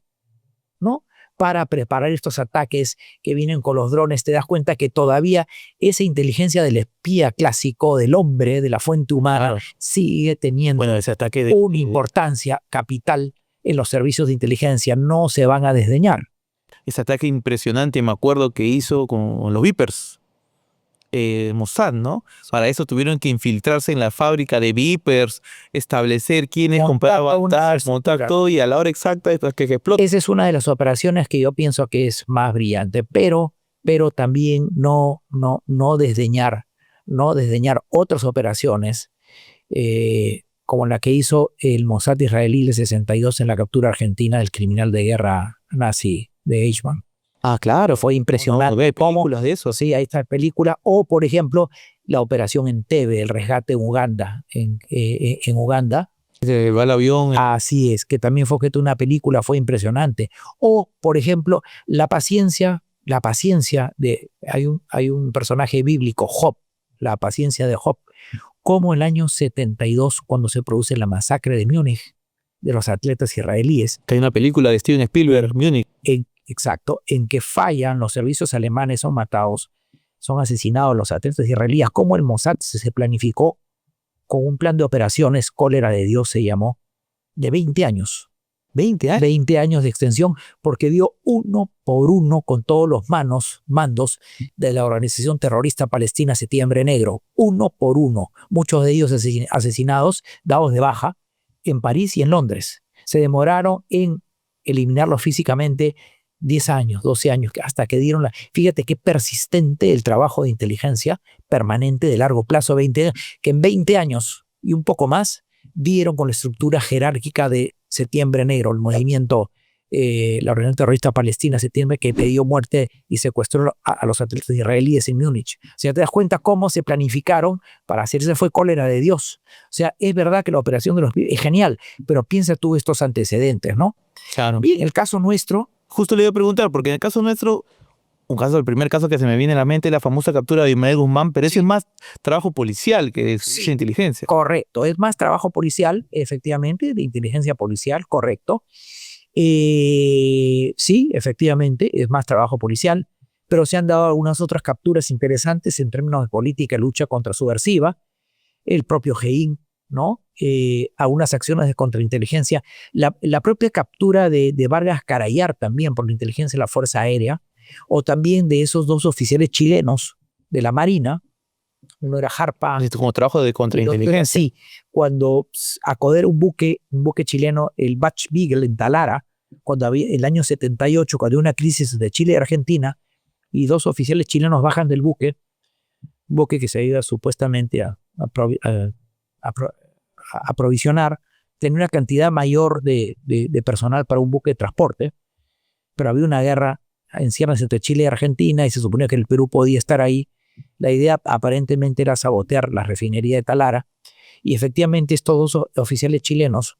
¿no? Para preparar estos ataques que vienen con los drones, te das cuenta que todavía esa inteligencia del espía clásico, del hombre, de la fuente humana, sigue teniendo ese ataque una importancia capital en los servicios de inteligencia. No se van a desdeñar. Ese ataque impresionante, me acuerdo que hizo con los Vipers, Mossad, ¿no? Para eso tuvieron que infiltrarse en la fábrica de Vipers, establecer quiénes compraban, montar todo, y a la hora exacta después que explota. Esa es una de las operaciones que yo pienso que es más brillante, pero también no desdeñar otras operaciones como la que hizo el Mossad israelí en el 62 en la captura argentina del criminal de guerra nazi de Eichmann. Ah, claro. Fue impresionante. Hay películas de eso. Sí, ahí está la película. O, por ejemplo, la operación Entebbe, el rescate en Uganda. En Uganda. Va el avión. Así es, que también fue objeto de una película, fue impresionante. O, por ejemplo, la paciencia de... Hay un personaje bíblico, Job, la paciencia de Job. Como el año 72, cuando se produce la masacre de Múnich, de los atletas israelíes. Que hay una película de Steven Spielberg, Múnich. Exacto, en que fallan los servicios alemanes, son matados, son asesinados los atletas israelíes. Como el Mossad se planificó con un plan de operaciones, Cólera de Dios se llamó, de 20 años. 20 años. 20 años de extensión, porque dio uno por uno con todos los mandos de la organización terrorista palestina Septiembre Negro. Uno por uno. Muchos de ellos asesinados, dados de baja, en París y en Londres. Se demoraron en eliminarlos físicamente 10 años, 12 años, hasta que dieron la... Fíjate qué persistente el trabajo de inteligencia permanente de largo plazo, 20 años, que en 20 años y un poco más dieron con la estructura jerárquica de Septiembre Negro, el movimiento, la organización terrorista palestina Septiembre, que pidió muerte y secuestró a los atletas israelíes en Múnich. O sea, te das cuenta cómo se planificaron para hacerse, fue Cólera de Dios. O sea, es verdad que la operación de los es genial, pero piensa tú estos antecedentes, ¿no? Claro. Bien, el caso nuestro... Justo le iba a preguntar, porque en el caso nuestro, el primer caso que se me viene a la mente es la famosa captura de Ismael Guzmán, pero eso es más trabajo policial que de inteligencia. Correcto, es más trabajo policial, efectivamente, de inteligencia policial, correcto. Sí, efectivamente, es más trabajo policial, pero se han dado algunas otras capturas interesantes en términos de política y lucha contra subversiva. El propio Gein, ¿no? Algunas acciones de contrainteligencia. La propia captura de Vargas Carayar también por la inteligencia de la Fuerza Aérea, o también de esos dos oficiales chilenos de la Marina. Uno era Harpa. Como trabajo de contrainteligencia. Sí, cuando acoder un buque chileno, el Bach Beagle en Talara, cuando había el año 78, cuando había una crisis de Chile y Argentina, y dos oficiales chilenos bajan del buque, un buque que se iba supuestamente a aprovisionar, tenía una cantidad mayor de personal para un buque de transporte, pero había una guerra en ciernes entre Chile y Argentina y se suponía que el Perú podía estar ahí. La idea aparentemente era sabotear la refinería de Talara, y efectivamente estos dos oficiales chilenos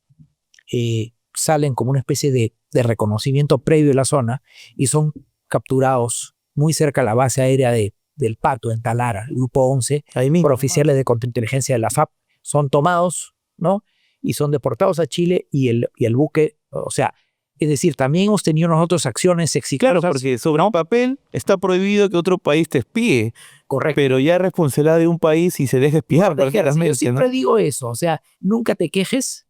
salen como una especie de reconocimiento previo de la zona y son capturados muy cerca de la base aérea del Pato en Talara, el grupo 11, ahí mismo, por oficiales de contrainteligencia de la FAP. Son tomados, ¿no? Y son deportados a Chile y el buque, o sea, es decir, también hemos tenido nosotros acciones exitosas. Claro, porque sobre un papel está prohibido que otro país te espíe. Correcto. Pero ya es responsabilidad de un país si se deja espiar. Yo siempre digo eso, o sea, nunca te quejes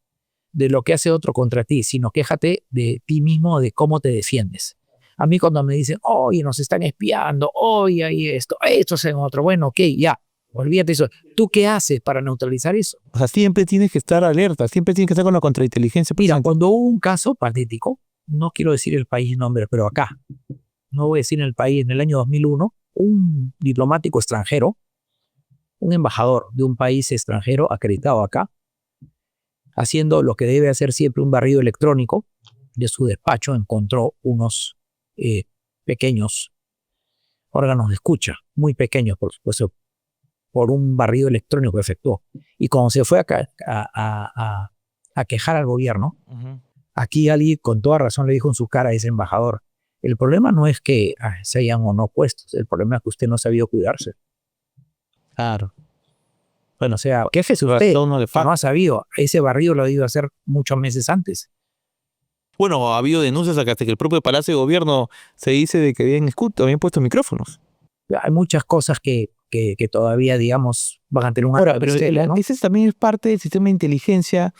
de lo que hace otro contra ti, sino quéjate de ti mismo, de cómo te defiendes. A mí cuando me dicen, oye, nos están espiando, oye, hay esto hacen otro, bueno, ok, ya, olvídate eso. ¿Tú qué haces para neutralizar eso? O sea, siempre tienes que estar alerta, siempre tienes que estar con la contrainteligencia. Mira, cuando hubo un caso patético, no quiero decir el país nombre, pero acá, no voy a decir en el país, en el año 2001, un diplomático extranjero, un embajador de un país extranjero acreditado acá, haciendo lo que debe hacer siempre un barrido electrónico de su despacho, encontró unos pequeños órganos de escucha, muy pequeños, por supuesto, por un barrido electrónico que efectuó. Y cuando se fue a quejar al gobierno, aquí alguien con toda razón le dijo en su cara a ese embajador, el problema no es que se hayan o no puestos, el problema es que usted no ha sabido cuidarse. Claro. Bueno, o sea, quéjese usted, no ha sabido. Ese barrido lo ha ido a hacer muchos meses antes. Bueno, ha habido denuncias hasta que el propio Palacio de Gobierno se dice de que habían puesto micrófonos. Hay muchas cosas que todavía, digamos, van a tener un... Ahora, pero ¿no? Ese también es parte del sistema de inteligencia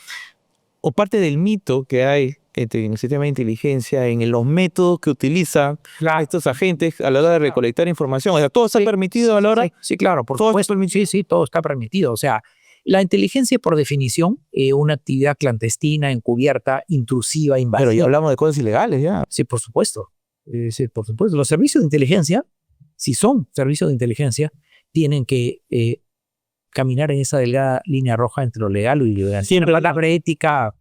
o parte del mito que hay en el sistema de inteligencia, en los métodos que utilizan estos agentes a la hora de recolectar información. O sea, todo está permitido a la hora... Sí, claro, por supuesto. Sí, todo está permitido. O sea, la inteligencia, por definición, una actividad clandestina, encubierta, intrusiva, invasiva. Pero ya hablamos de cosas ilegales, ya. Sí, por supuesto. Sí, por supuesto. Los servicios de inteligencia, si son servicios de inteligencia, tienen que caminar en esa delgada línea roja entre lo legal y lo ilegal. Siempre la palabra ética,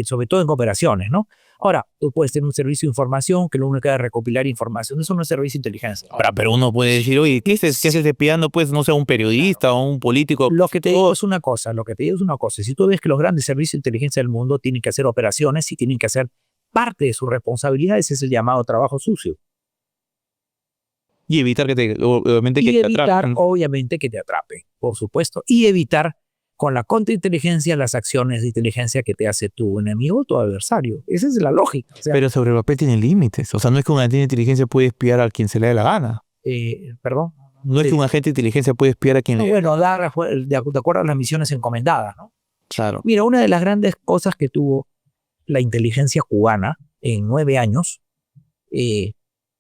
sobre todo en cooperaciones, ¿no? Ahora, tú puedes tener un servicio de información que lo único que es recopilar información. Eso no es servicio de inteligencia. Ahora, pero uno puede decir, oye, ¿qué se esté espiando? Pues no sea un periodista o un político. Lo que te digo es una cosa, Si tú ves que los grandes servicios de inteligencia del mundo tienen que hacer operaciones y tienen que hacer parte de sus responsabilidades, es el llamado trabajo sucio. Y evitar obviamente que te atrapen, por supuesto. Y evitar con la contrainteligencia las acciones de inteligencia que te hace tu enemigo o tu adversario. Esa es la lógica. O sea, Pero sobre el papel tiene límites. O sea, no es que un agente de inteligencia puede espiar a quien se le dé la gana. perdón. No es que un agente de inteligencia puede espiar a quien No, le... bueno, de acuerdo a las misiones encomendadas, ¿no? Claro. Mira, una de las grandes cosas que tuvo la inteligencia cubana en 9 años,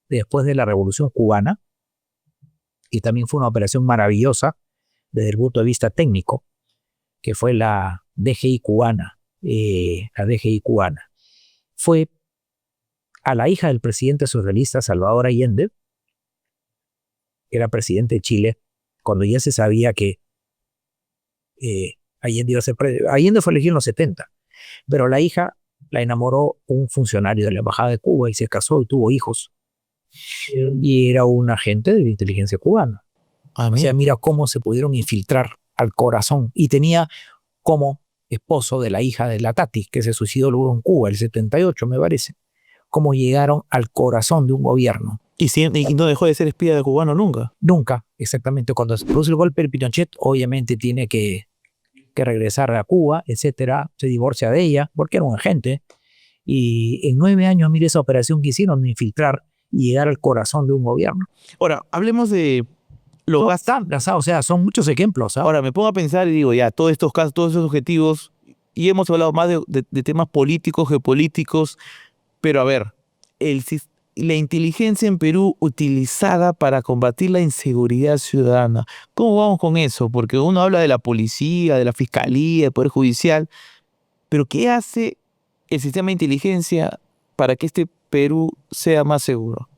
después de la Revolución Cubana, y también fue una operación maravillosa desde el punto de vista técnico, que fue la DGI cubana. Fue a la hija del presidente socialista Salvador Allende, que era presidente de Chile, cuando ya se sabía que Allende iba a ser Allende fue elegido en los 70, pero la hija la enamoró un funcionario de la Embajada de Cuba y se casó y tuvo hijos. Y era un agente de la inteligencia cubana. O sea, mira cómo se pudieron infiltrar al corazón. Y tenía como esposo de la hija de la Tati, que se suicidó luego en Cuba, el 78, me parece. Cómo llegaron al corazón de un gobierno. Y no dejó de ser espía de cubano nunca. Nunca, exactamente. Cuando se produce el golpe de Pinochet, obviamente tiene que regresar a Cuba, etcétera. Se divorcia de ella, porque era un agente. Y en 9 años, mire esa operación que hicieron de infiltrar y llegar al corazón de un gobierno. Ahora, hablemos de lo bastante, o sea, son muchos ejemplos. Ahora, me pongo a pensar y digo, ya, todos estos casos, todos esos objetivos, y hemos hablado más de temas políticos, geopolíticos, pero a ver, la inteligencia en Perú utilizada para combatir la inseguridad ciudadana, ¿cómo vamos con eso? Porque uno habla de la policía, de la fiscalía, del Poder Judicial, pero ¿qué hace el sistema de inteligencia para que este Perú sea más seguro?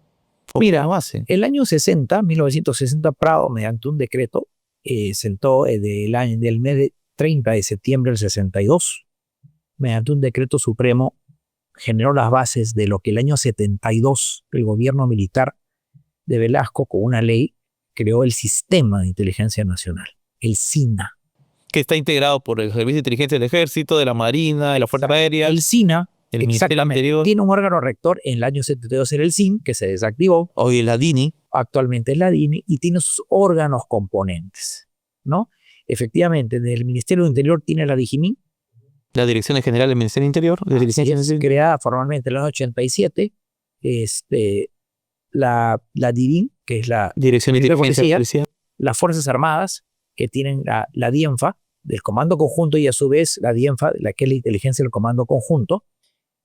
Mira, el año 1960, Prado, mediante un decreto, sentó del mes de 30 de septiembre del 62, mediante un decreto supremo, generó las bases de lo que el año 72 el gobierno militar de Velasco, con una ley, creó el Sistema de Inteligencia Nacional, el SINA. Que está integrado por el Servicio de Inteligencia del Ejército, de la Marina, de la Fuerza Aérea. El SINA, el Ministerio Interior. Tiene un órgano rector. En el año 72 era el SIN, que se desactivó. Hoy es la DINI. Actualmente es la DINI, y tiene sus órganos componentes, ¿no? Efectivamente, del Ministerio del Interior tiene la DIGINI. La Dirección General del Ministerio Interior. Creada formalmente en el año 87. La DIRIN, que es la Dirección de Policía. Las Fuerzas Armadas, que tienen la DIENFA, del Comando Conjunto, y a su vez la DIENFA, la que es la inteligencia del Comando Conjunto,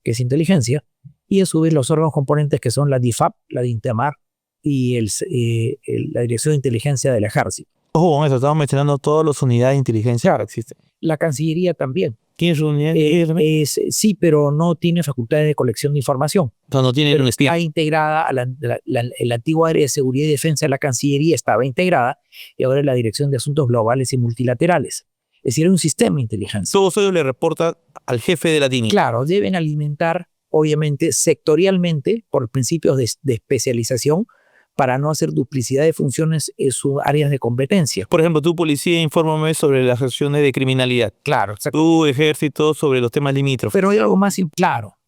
que es inteligencia, y a su vez los órganos componentes que son la DIFAP, la DINTEMAR y la Dirección de Inteligencia del Ejército. Ojo con eso, estamos mencionando todas las unidades de inteligencia que existen. La Cancillería también. ¿Tiene su unidad de inteligencia? Sí, pero no tiene facultades de colección de información. Entonces no tiene un espía. Está integrada a la antigua área de seguridad y defensa de la Cancillería, estaba integrada, y ahora es la Dirección de Asuntos Globales y Multilaterales. Es decir, es un sistema de inteligencia. Todo eso le reporta al jefe de la DINI. Claro, deben alimentar, obviamente, sectorialmente, por principios de especialización, para no hacer duplicidad de funciones en sus áreas de competencia. Por ejemplo, tú, policía, infórmame sobre las acciones de criminalidad. Claro, exacto. Tú, ejército, sobre los temas limítrofes. Pero hay algo más,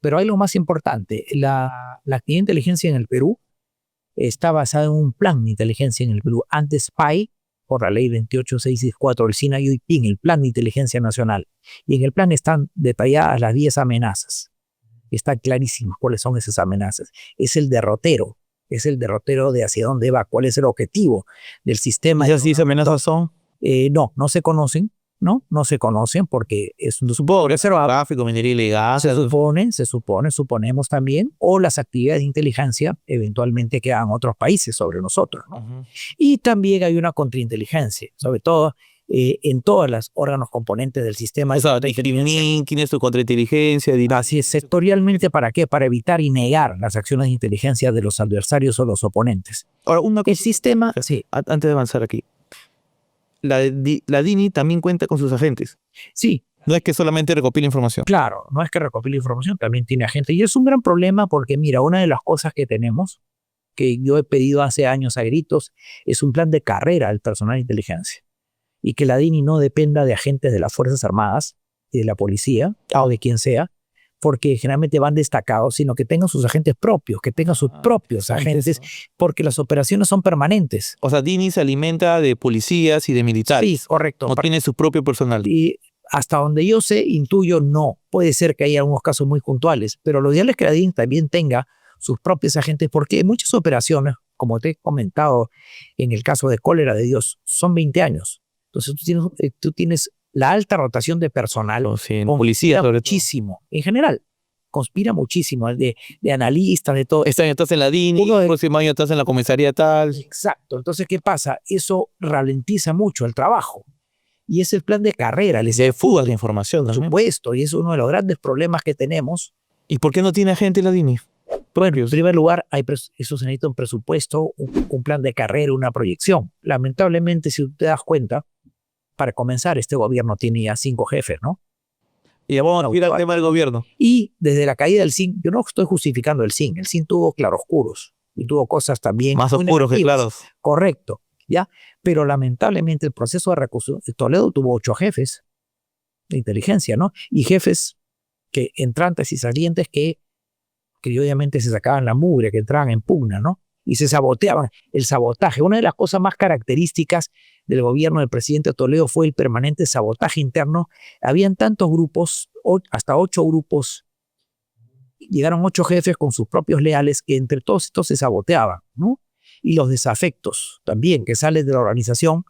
pero hay algo más importante. La actividad de inteligencia en el Perú está basada en un plan de inteligencia en el Perú. Antes PAI, por la ley 28664 del SINA y PIN, el Plan de Inteligencia Nacional. Y en el plan están detalladas las 10 amenazas. Está clarísimo cuáles son esas amenazas. Es el derrotero de hacia dónde va, cuál es el objetivo del sistema. ¿Y esas amenazas son? No se conocen, no se conocen porque es un supongo tráfico, minería ilegal. Suponemos también, o las actividades de inteligencia eventualmente que hagan otros países sobre nosotros, ¿no? Uh-huh. Y también hay una contrainteligencia, sobre todo en todos los órganos componentes del sistema. ¿Quién es tu contrainteligencia? Así es, sectorialmente, ¿para qué? Para evitar y negar las acciones de inteligencia de los adversarios o los oponentes. Ahora, el sistema... Sí, antes de avanzar aquí. La DINI también cuenta con sus agentes. Sí. No es que solamente recopila información. Claro, no es que recopila información, también tiene agentes. Y es un gran problema porque, mira, una de las cosas que tenemos, que yo he pedido hace años a gritos, es un plan de carrera del personal de inteligencia. Y que la DINI no dependa de agentes de las Fuerzas Armadas y de la policía, o de quien sea, porque generalmente van destacados, sino que tengan sus agentes propios, que tengan sus propios agentes, porque las operaciones son permanentes. O sea, Dini se alimenta de policías y de militares. Sí, correcto. No tiene su propio personal. Y hasta donde yo sé, intuyo, no. Puede ser que haya algunos casos muy puntuales, pero lo ideal es que la DIN también tenga sus propios agentes, porque muchas operaciones, como te he comentado en el caso de Cólera de Dios, son 20 años. Entonces tú tienes la alta rotación de personal. Sí, en policía sobre muchísimo. En general, conspira muchísimo, de analistas, de todo. Este año estás en la DINI, el próximo año estás en la comisaría tal. Exacto. Entonces, ¿qué pasa? Eso ralentiza mucho el trabajo. Y es el plan de carrera. De fuga de información. Por supuesto, y es uno de los grandes problemas que tenemos. ¿Y por qué no tiene agente la DINI? Bueno, en primer lugar, eso se necesita un presupuesto, un plan de carrera, una proyección. Lamentablemente, si tú te das cuenta, para comenzar, este gobierno tiene ya 5 jefes, ¿no? Y ya vamos a ir al tema del gobierno. Y desde la caída del CIN, yo no estoy justificando el CIN tuvo claroscuros y tuvo cosas también más oscuros que claros. Correcto, ¿ya? Pero lamentablemente el proceso de reconstrucción, Toledo tuvo 8 jefes de inteligencia, ¿no? Y jefes que entrantes y salientes que obviamente se sacaban la mugre, que entraban en pugna, ¿no? Y se saboteaban. El sabotaje, una de las cosas más características del gobierno del presidente Toledo fue el permanente sabotaje interno. Habían tantos grupos, hasta 8 grupos, llegaron 8 jefes con sus propios leales que entre todos estos se saboteaban, ¿no? Y los desafectos también, que salen de la organización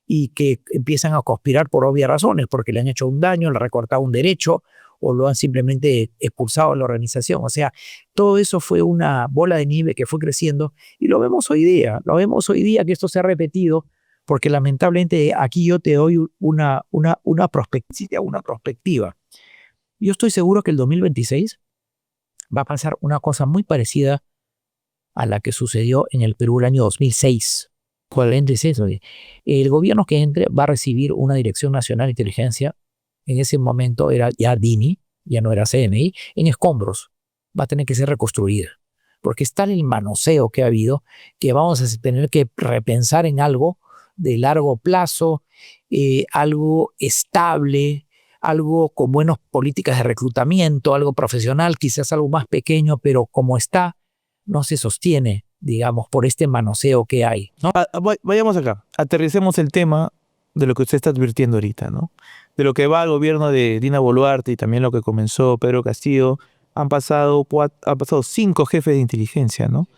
y que empiezan a conspirar por obvias razones, porque le han hecho un daño, le han recortado un derecho, o lo han simplemente expulsado de la organización. O sea, todo eso fue una bola de nieve que fue creciendo y lo vemos hoy día que esto se ha repetido, porque lamentablemente aquí yo te doy una perspectiva. Yo estoy seguro que el 2026 va a pasar una cosa muy parecida a la que sucedió en el Perú el año 2006. ¿Cuál es eso? El gobierno que entre va a recibir una Dirección Nacional de Inteligencia. En ese momento era ya DINI, ya no era CNI, en escombros. Va a tener que ser reconstruida. Porque es tal el manoseo que ha habido que vamos a tener que repensar en algo de largo plazo, algo estable, algo con buenas políticas de reclutamiento, algo profesional, quizás algo más pequeño, pero como está, no se sostiene, digamos, por este manoseo que hay, ¿no? Vayamos acá, aterricemos el tema de lo que usted está advirtiendo ahorita, ¿no? De lo que va al gobierno de Dina Boluarte y también lo que comenzó Pedro Castillo, han pasado 5 jefes de inteligencia, ¿no?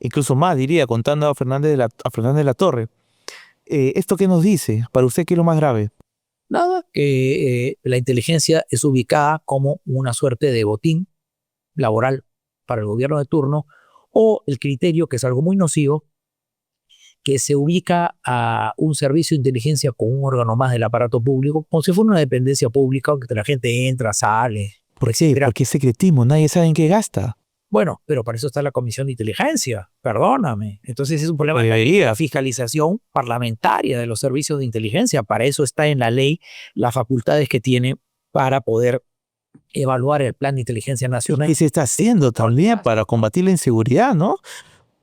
Incluso más, diría, contando a Fernández de la Torre. ¿Esto qué nos dice? Para usted, ¿qué es lo más grave? Nada, que la inteligencia es ubicada como una suerte de botín laboral para el gobierno de turno, o el criterio, que es algo muy nocivo, que se ubica a un servicio de inteligencia con un órgano más del aparato público, como si fuera una dependencia pública, aunque la gente entra, sale. ¿Por qué? Porque es secretismo, nadie sabe en qué gasta. Bueno, pero para eso está la Comisión de Inteligencia, perdóname. Entonces es un problema de la fiscalización parlamentaria de los servicios de inteligencia. Para eso está en la ley las facultades que tiene para poder evaluar el plan de inteligencia nacional. ¿Qué se está haciendo también para combatir la inseguridad, no?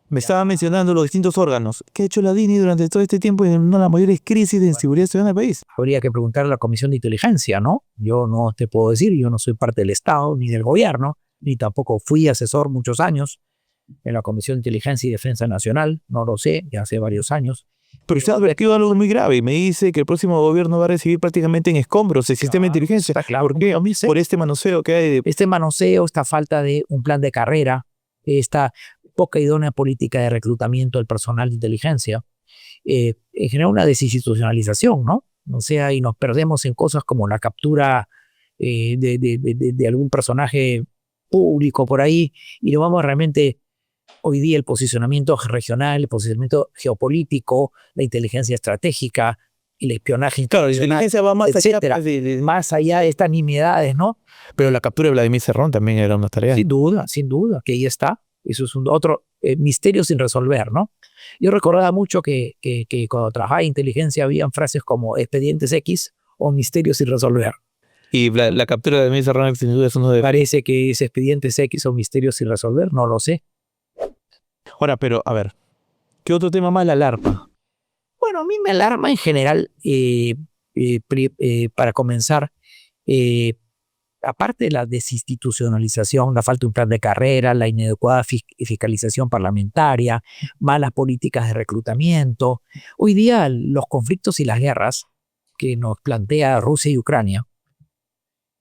Me estaba mencionando los distintos órganos. ¿Qué ha hecho la DINI durante todo este tiempo en una de las mayores crisis de inseguridad ciudadana del país? Habría que preguntarle a la Comisión de Inteligencia, ¿no? Yo no te puedo decir, yo no soy parte del Estado ni del gobierno, ni tampoco fui asesor muchos años en la Comisión de Inteligencia y Defensa Nacional, no lo sé, ya hace varios años. Pero usted ha advertido algo muy grave y me dice que el próximo gobierno va a recibir prácticamente en escombros el sistema de inteligencia. Está claro. ¿Por qué? Por este manoseo que hay. Este manoseo, esta falta de un plan de carrera, esta poca idónea política de reclutamiento del personal de inteligencia, genera una desinstitucionalización, ¿no? O sea, y nos perdemos en cosas como la captura de algún personaje público por ahí, y no vamos realmente hoy día el posicionamiento regional, el posicionamiento geopolítico, la inteligencia estratégica, el espionaje. Claro, la inteligencia va más etcétera, allá más allá de estas nimiedades, ¿no? Pero la captura de Vladimir Cerrón también era una tarea. Sin duda, que ahí está. Eso es otro misterio sin resolver, ¿no? Yo recordaba mucho que cuando trabajaba en inteligencia habían frases como expedientes X o misterios sin resolver. Y la captura de Vladimir Cerrón, sin duda, es uno de... Parece que es expedientes X o misterios sin resolver, no lo sé. Ahora, pero, a ver, ¿qué otro tema más la alarma? Bueno, a mí me alarma en general, para comenzar, aparte de la desinstitucionalización, la falta de un plan de carrera, la inadecuada fiscalización parlamentaria, malas políticas de reclutamiento, hoy día los conflictos y las guerras que nos plantea Rusia y Ucrania,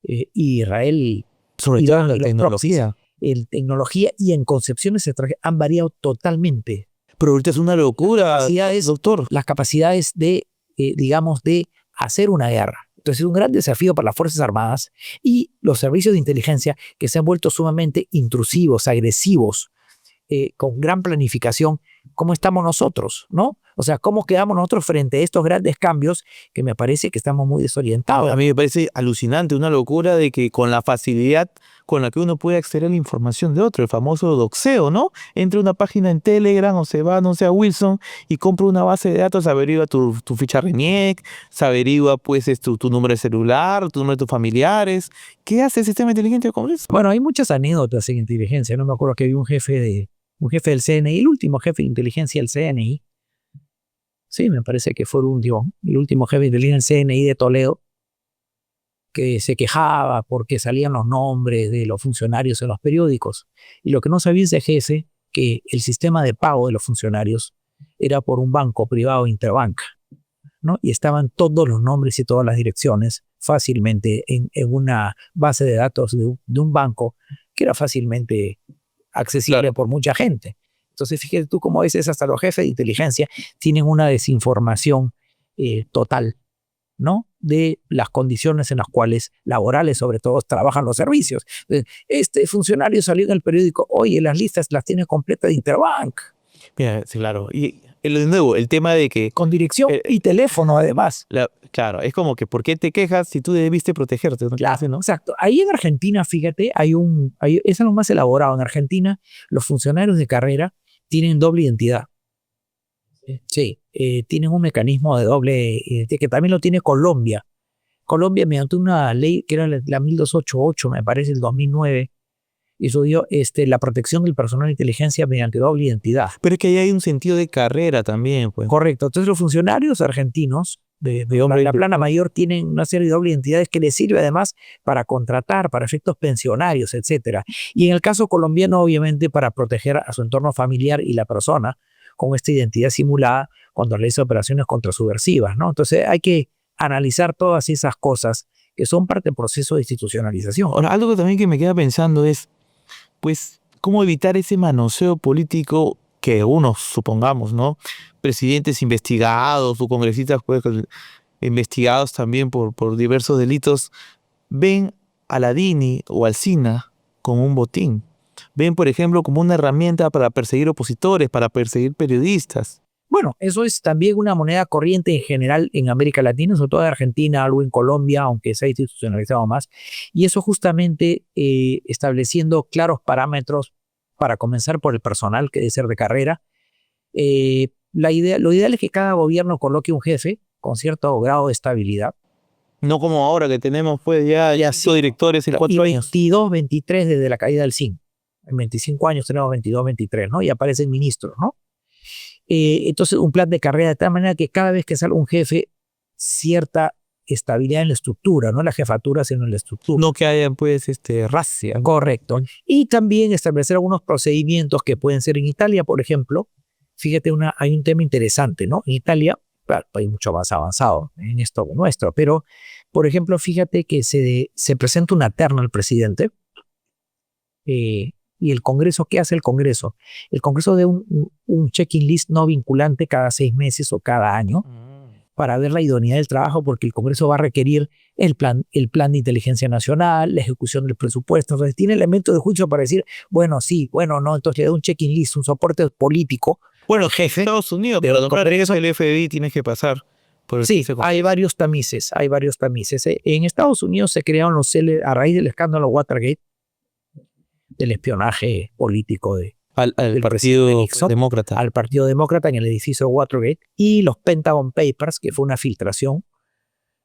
y Israel, Sobre todo en la tecnología. En tecnología y en concepciones extranjeras han variado totalmente. Pero ahorita es una locura, doctor. Las capacidades de, digamos, de hacer una guerra. Entonces es un gran desafío para las Fuerzas Armadas y los servicios de inteligencia que se han vuelto sumamente intrusivos, agresivos, con gran planificación. ¿Cómo estamos nosotros, no? O sea, ¿cómo quedamos nosotros frente a estos grandes cambios que me parece que estamos muy desorientados? A mí me parece alucinante, una locura de que con la facilidad con la que uno puede acceder a la información de otro, el famoso doxeo, ¿no? Entra a una página en Telegram o se va, no sé, a Wilson y compra una base de datos, averigua tu ficha RENIEC, se averigua pues tu número de celular, tu número de tus familiares. ¿Qué hace el sistema inteligente con eso? Bueno, hay muchas anécdotas en inteligencia. No me acuerdo que había un jefe del CNI, el último jefe de inteligencia del CNI. Sí, me parece que fue el último jefe de inteligencia del CNI de Toledo, que se quejaba porque salían los nombres de los funcionarios en los periódicos. Y lo que no sabía ese jefe, que el sistema de pago de los funcionarios era por un banco privado Interbank, ¿no? Y estaban todos los nombres y todas las direcciones fácilmente en una base de datos de un banco que era fácilmente accesible por mucha gente. Entonces, fíjate tú cómo a veces hasta los jefes de inteligencia tienen una desinformación total, ¿no? De las condiciones en las cuales laborales, sobre todo, trabajan los servicios. Este funcionario salió en el periódico, oye, las listas las tiene completas de Interbank. Mira, sí, claro. Y de nuevo, el tema de que... Con dirección y teléfono, además. Claro, es como que ¿por qué te quejas si tú debiste protegerte? ¿No? Claro, ¿no? Exacto. Ahí en Argentina, fíjate, es algo más elaborado. En Argentina, los funcionarios de carrera tienen doble identidad. Sí, tienen un mecanismo de doble identidad que también lo tiene Colombia. Colombia, mediante una ley que era la 1288, me parece, el 2009, hizo la protección del personal de inteligencia mediante doble identidad. Pero es que ahí hay un sentido de carrera también, pues. Correcto. Entonces los funcionarios argentinos de la plana mayor tienen una serie de doble identidades que les sirve además para contratar, para efectos pensionarios, etc. Y en el caso colombiano, obviamente, para proteger a su entorno familiar y la persona con esta identidad simulada cuando realiza operaciones contrasubversivas, ¿no? Entonces hay que analizar todas esas cosas que son parte del proceso de institucionalización. Ahora, algo también que me queda pensando es, pues, cómo evitar ese manoseo político que unos, supongamos, ¿no? Presidentes investigados o congresistas pues, investigados también por diversos delitos, ven a la DINI o al SINA como un botín. Ven, por ejemplo, como una herramienta para perseguir opositores, para perseguir periodistas. Bueno, eso es también una moneda corriente en general en América Latina, sobre todo en Argentina, algo en Colombia, aunque se ha institucionalizado más. Y eso justamente estableciendo claros parámetros para comenzar por el personal que debe ser de carrera. Lo ideal es que cada gobierno coloque un jefe con cierto grado de estabilidad. No como ahora que tenemos pues ya 5 directores en 4 años. 22, 23 desde la caída del CIN. En 25 años tenemos 22, 23, ¿no? Y aparecen ministros, ¿no? Entonces un plan de carrera de tal manera que cada vez que sale un jefe, cierta estabilidad en la estructura, no en la jefatura, sino en la estructura. No que haya pues racia. Correcto. Y también establecer algunos procedimientos que pueden ser en Italia, por ejemplo. Fíjate, hay un tema interesante, ¿no? En Italia, claro, hay mucho más avanzado en esto nuestro, pero, por ejemplo, fíjate que se presenta una terna al presidente y el Congreso, ¿qué hace el Congreso? El Congreso da un checking list no vinculante cada 6 meses o cada año para ver la idoneidad del trabajo, porque el Congreso va a requerir el plan de inteligencia nacional, la ejecución del presupuesto. Entonces tiene elementos de juicio para decir, bueno, sí, bueno, no. Entonces le da un checking list, un soporte político. Bueno, jefe. Estados Unidos, pero no eso el FBI tiene que pasar. Sí, hay varios tamices, En Estados Unidos se crearon a raíz del escándalo Watergate, del espionaje político al Partido Demócrata. Al Partido Demócrata en el edificio Watergate, y los Pentagon Papers, que fue una filtración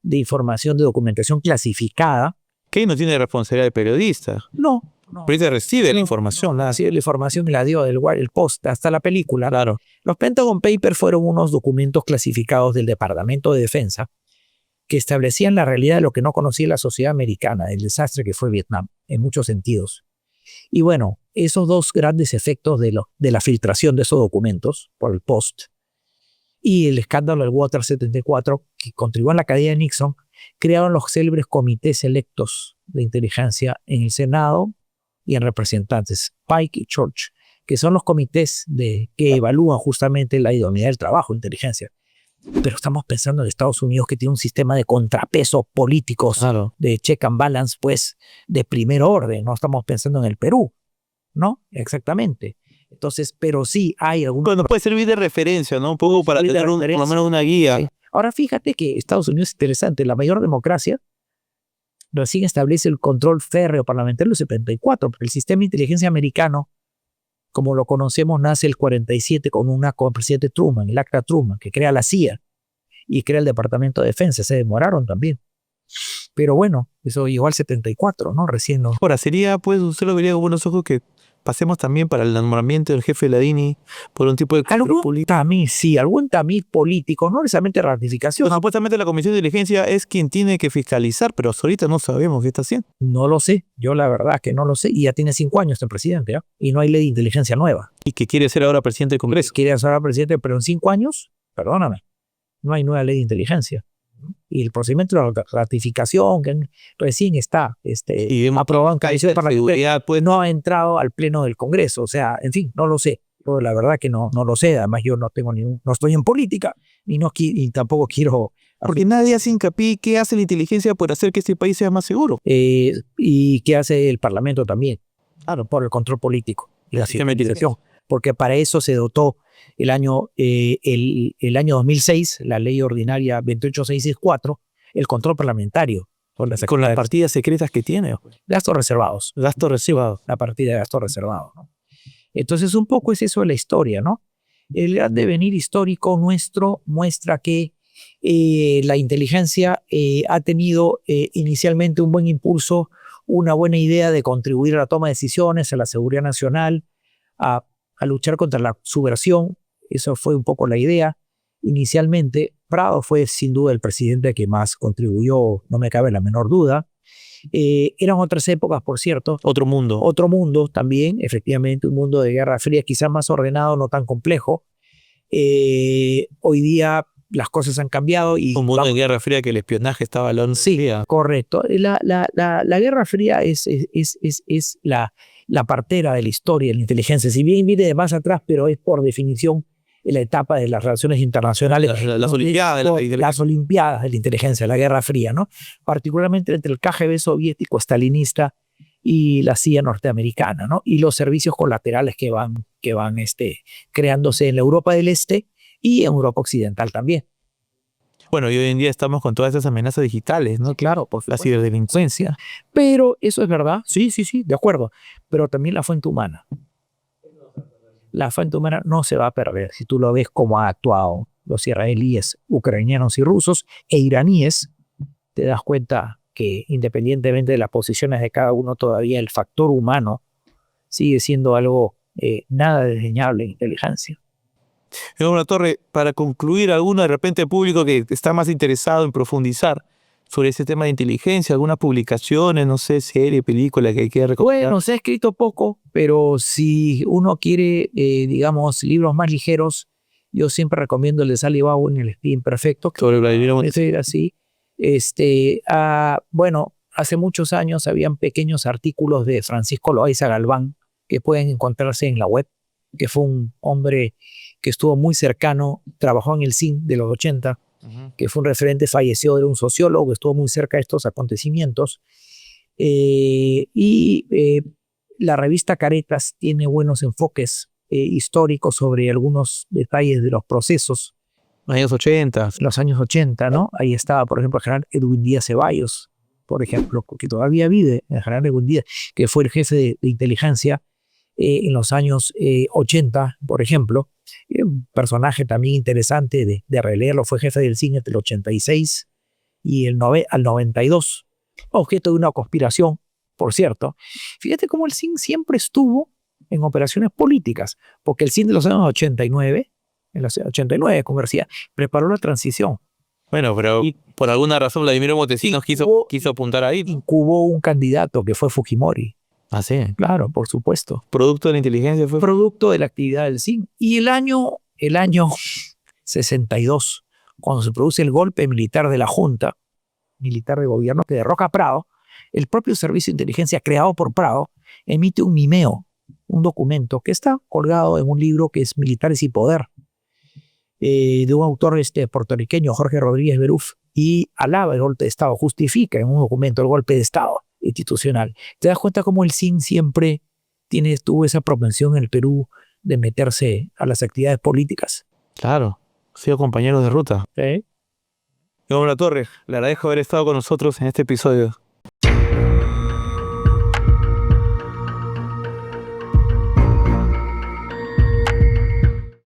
de información, de documentación clasificada. ¿Qué no tiene responsabilidad de periodista? No. Pero se recibe la información. La información la dio el Post, hasta la película. Claro. Los Pentagon Papers fueron unos documentos clasificados del Departamento de Defensa que establecían la realidad de lo que no conocía la sociedad americana, el desastre que fue Vietnam, en muchos sentidos. Y bueno, esos dos grandes efectos de la filtración de esos documentos por el Post y el escándalo del Water 74, que contribuyó a la caída de Nixon, crearon los célebres comités electos de inteligencia en el Senado y en representantes, Pike y Church, que son los comités que evalúan justamente la idoneidad del trabajo de inteligencia. Pero estamos pensando en Estados Unidos, que tiene un sistema de contrapesos políticos, Claro. de check and balance, pues, de primer orden. No estamos pensando en el Perú, ¿no? Exactamente. Entonces, pero sí hay algún... Bueno, puede servir de referencia, ¿no? Un poco para servir de tener por lo referencia. menos una guía. Sí. Ahora fíjate que Estados Unidos es interesante, la mayor democracia recién establece el control férreo parlamentario en el 74, porque el sistema de inteligencia americano, como lo conocemos, nace el 47 con el presidente Truman, el Acta Truman, que crea la CIA y crea el Departamento de Defensa. Se demoraron también. Pero bueno, eso llegó al 74, ¿no? Recién no. Ahora, sería, pues, usted lo vería con buenos ojos que pasemos también para el nombramiento del jefe de la DINI por un tipo de Algún político. tamiz, sí, algún tamiz político, no necesariamente ratificación. Supuestamente la Comisión de Inteligencia es quien tiene que fiscalizar, pero hasta ahorita no sabemos qué está haciendo. No lo sé, yo la verdad que no lo sé, y ya tiene 5 años este presidente, ¿ya? Y no hay ley de inteligencia nueva. Y que quiere ser ahora presidente del Congreso. Quiere ser presidente, pero en 5 años, perdóname, no hay nueva ley de inteligencia. Y el procedimiento de ratificación, que recién está Y vemos aprobado en que hay comisión parlamentaria, seguridad, pues, no ha entrado al pleno del Congreso. O sea, en fin, no lo sé. Yo la verdad que no lo sé. Además, yo no estoy en política, y tampoco quiero... porque nadie hace hincapié qué hace la inteligencia por hacer que este país sea más seguro. ¿Y qué hace el Parlamento también? Claro, por el control político y la fiscalización. Porque para eso se dotó el año 2006, la ley ordinaria 28664, el control parlamentario. Con las partidas secretas que tiene. Gastos reservados. Gastos reservados. La partida de gastos reservados, ¿no? Entonces, un poco es eso de la historia, ¿no? El gran devenir histórico nuestro muestra que la inteligencia ha tenido inicialmente un buen impulso, una buena idea de contribuir a la toma de decisiones, a la seguridad nacional, a luchar contra la subversión. Eso fue un poco la idea. Inicialmente, Prado fue sin duda el presidente que más contribuyó, no me cabe la menor duda. Eran otras épocas, por cierto. Otro mundo. Otro mundo también, efectivamente, un mundo de Guerra Fría, quizás más ordenado, no tan complejo. Hoy día las cosas han cambiado. Y un mundo de Guerra Fría que el espionaje estaba al horno. Sí, correcto. La Guerra Fría es la partera de la historia de la inteligencia. Si bien viene de más atrás, pero es por definición la etapa de las relaciones internacionales. Las Olimpiadas de la inteligencia, la Guerra Fría, ¿no? Particularmente entre el KGB soviético stalinista y la CIA norteamericana, ¿no? Y los servicios colaterales que van creándose en la Europa del Este y en Europa Occidental también. Bueno, y hoy en día estamos con todas esas amenazas digitales, ¿no? Claro, por la ciberdelincuencia. Pero eso es verdad, sí, de acuerdo. Pero también la fuente humana. La fuente humana no se va a perder si tú lo ves como ha actuado los israelíes, ucranianos y rusos e iraníes. Te das cuenta que independientemente de las posiciones de cada uno, todavía el factor humano sigue siendo algo nada desdeñable en inteligencia. Bueno, Torre, para concluir, alguno de repente público que está más interesado en profundizar sobre ese tema de inteligencia, algunas publicaciones, no sé, serie, película que quiera recomendar. Bueno, se ha escrito poco, pero si uno quiere, digamos, libros más ligeros, yo siempre recomiendo el de Sally Bowen, El espía imperfecto. Sobre Vladimir Montesinos. Así. Bueno, hace muchos años habían pequeños artículos de Francisco Loaiza Galván que pueden encontrarse en la web, que fue un hombre que estuvo muy cercano, trabajó en el CIN de los 80, que fue un referente, falleció, era un sociólogo, estuvo muy cerca de estos acontecimientos. La revista Caretas tiene buenos enfoques históricos sobre algunos detalles de los procesos. Años 80. Los años 80, ¿no? Ahí estaba, por ejemplo, el general Edwin Díaz Ceballos, por ejemplo, que todavía vive, el general Edwin Díaz, que fue el jefe de inteligencia en los años 80, por ejemplo. Un personaje también interesante de releerlo, fue jefe del CIN entre el 86 y al 92, objeto de una conspiración, por cierto. Fíjate cómo el CIN siempre estuvo en operaciones políticas, porque el CIN de los años 89, en los 89, como decía, preparó la transición. Bueno, pero por alguna razón Vladimiro Montesinos quiso apuntar ahí, ¿no? Incubó un candidato que fue Fujimori. Ah, sí. Claro, por supuesto. Producto de la inteligencia fue. Producto de la actividad del CIN. Y el año 62, cuando se produce el golpe militar de la Junta Militar de Gobierno que derroca a Prado, el propio servicio de inteligencia creado por Prado emite un mimeo, un documento que está colgado en un libro que es Militares y Poder, de un autor puertorriqueño, Jorge Rodríguez Beruf, y alaba el golpe de Estado, justifica en un documento el golpe de Estado institucional. Te das cuenta cómo el CIN siempre tuvo esa propensión en el Perú de meterse a las actividades políticas. Claro, ha sido compañero de ruta. ¿Sí? Don La Torre, le agradezco haber estado con nosotros en este episodio.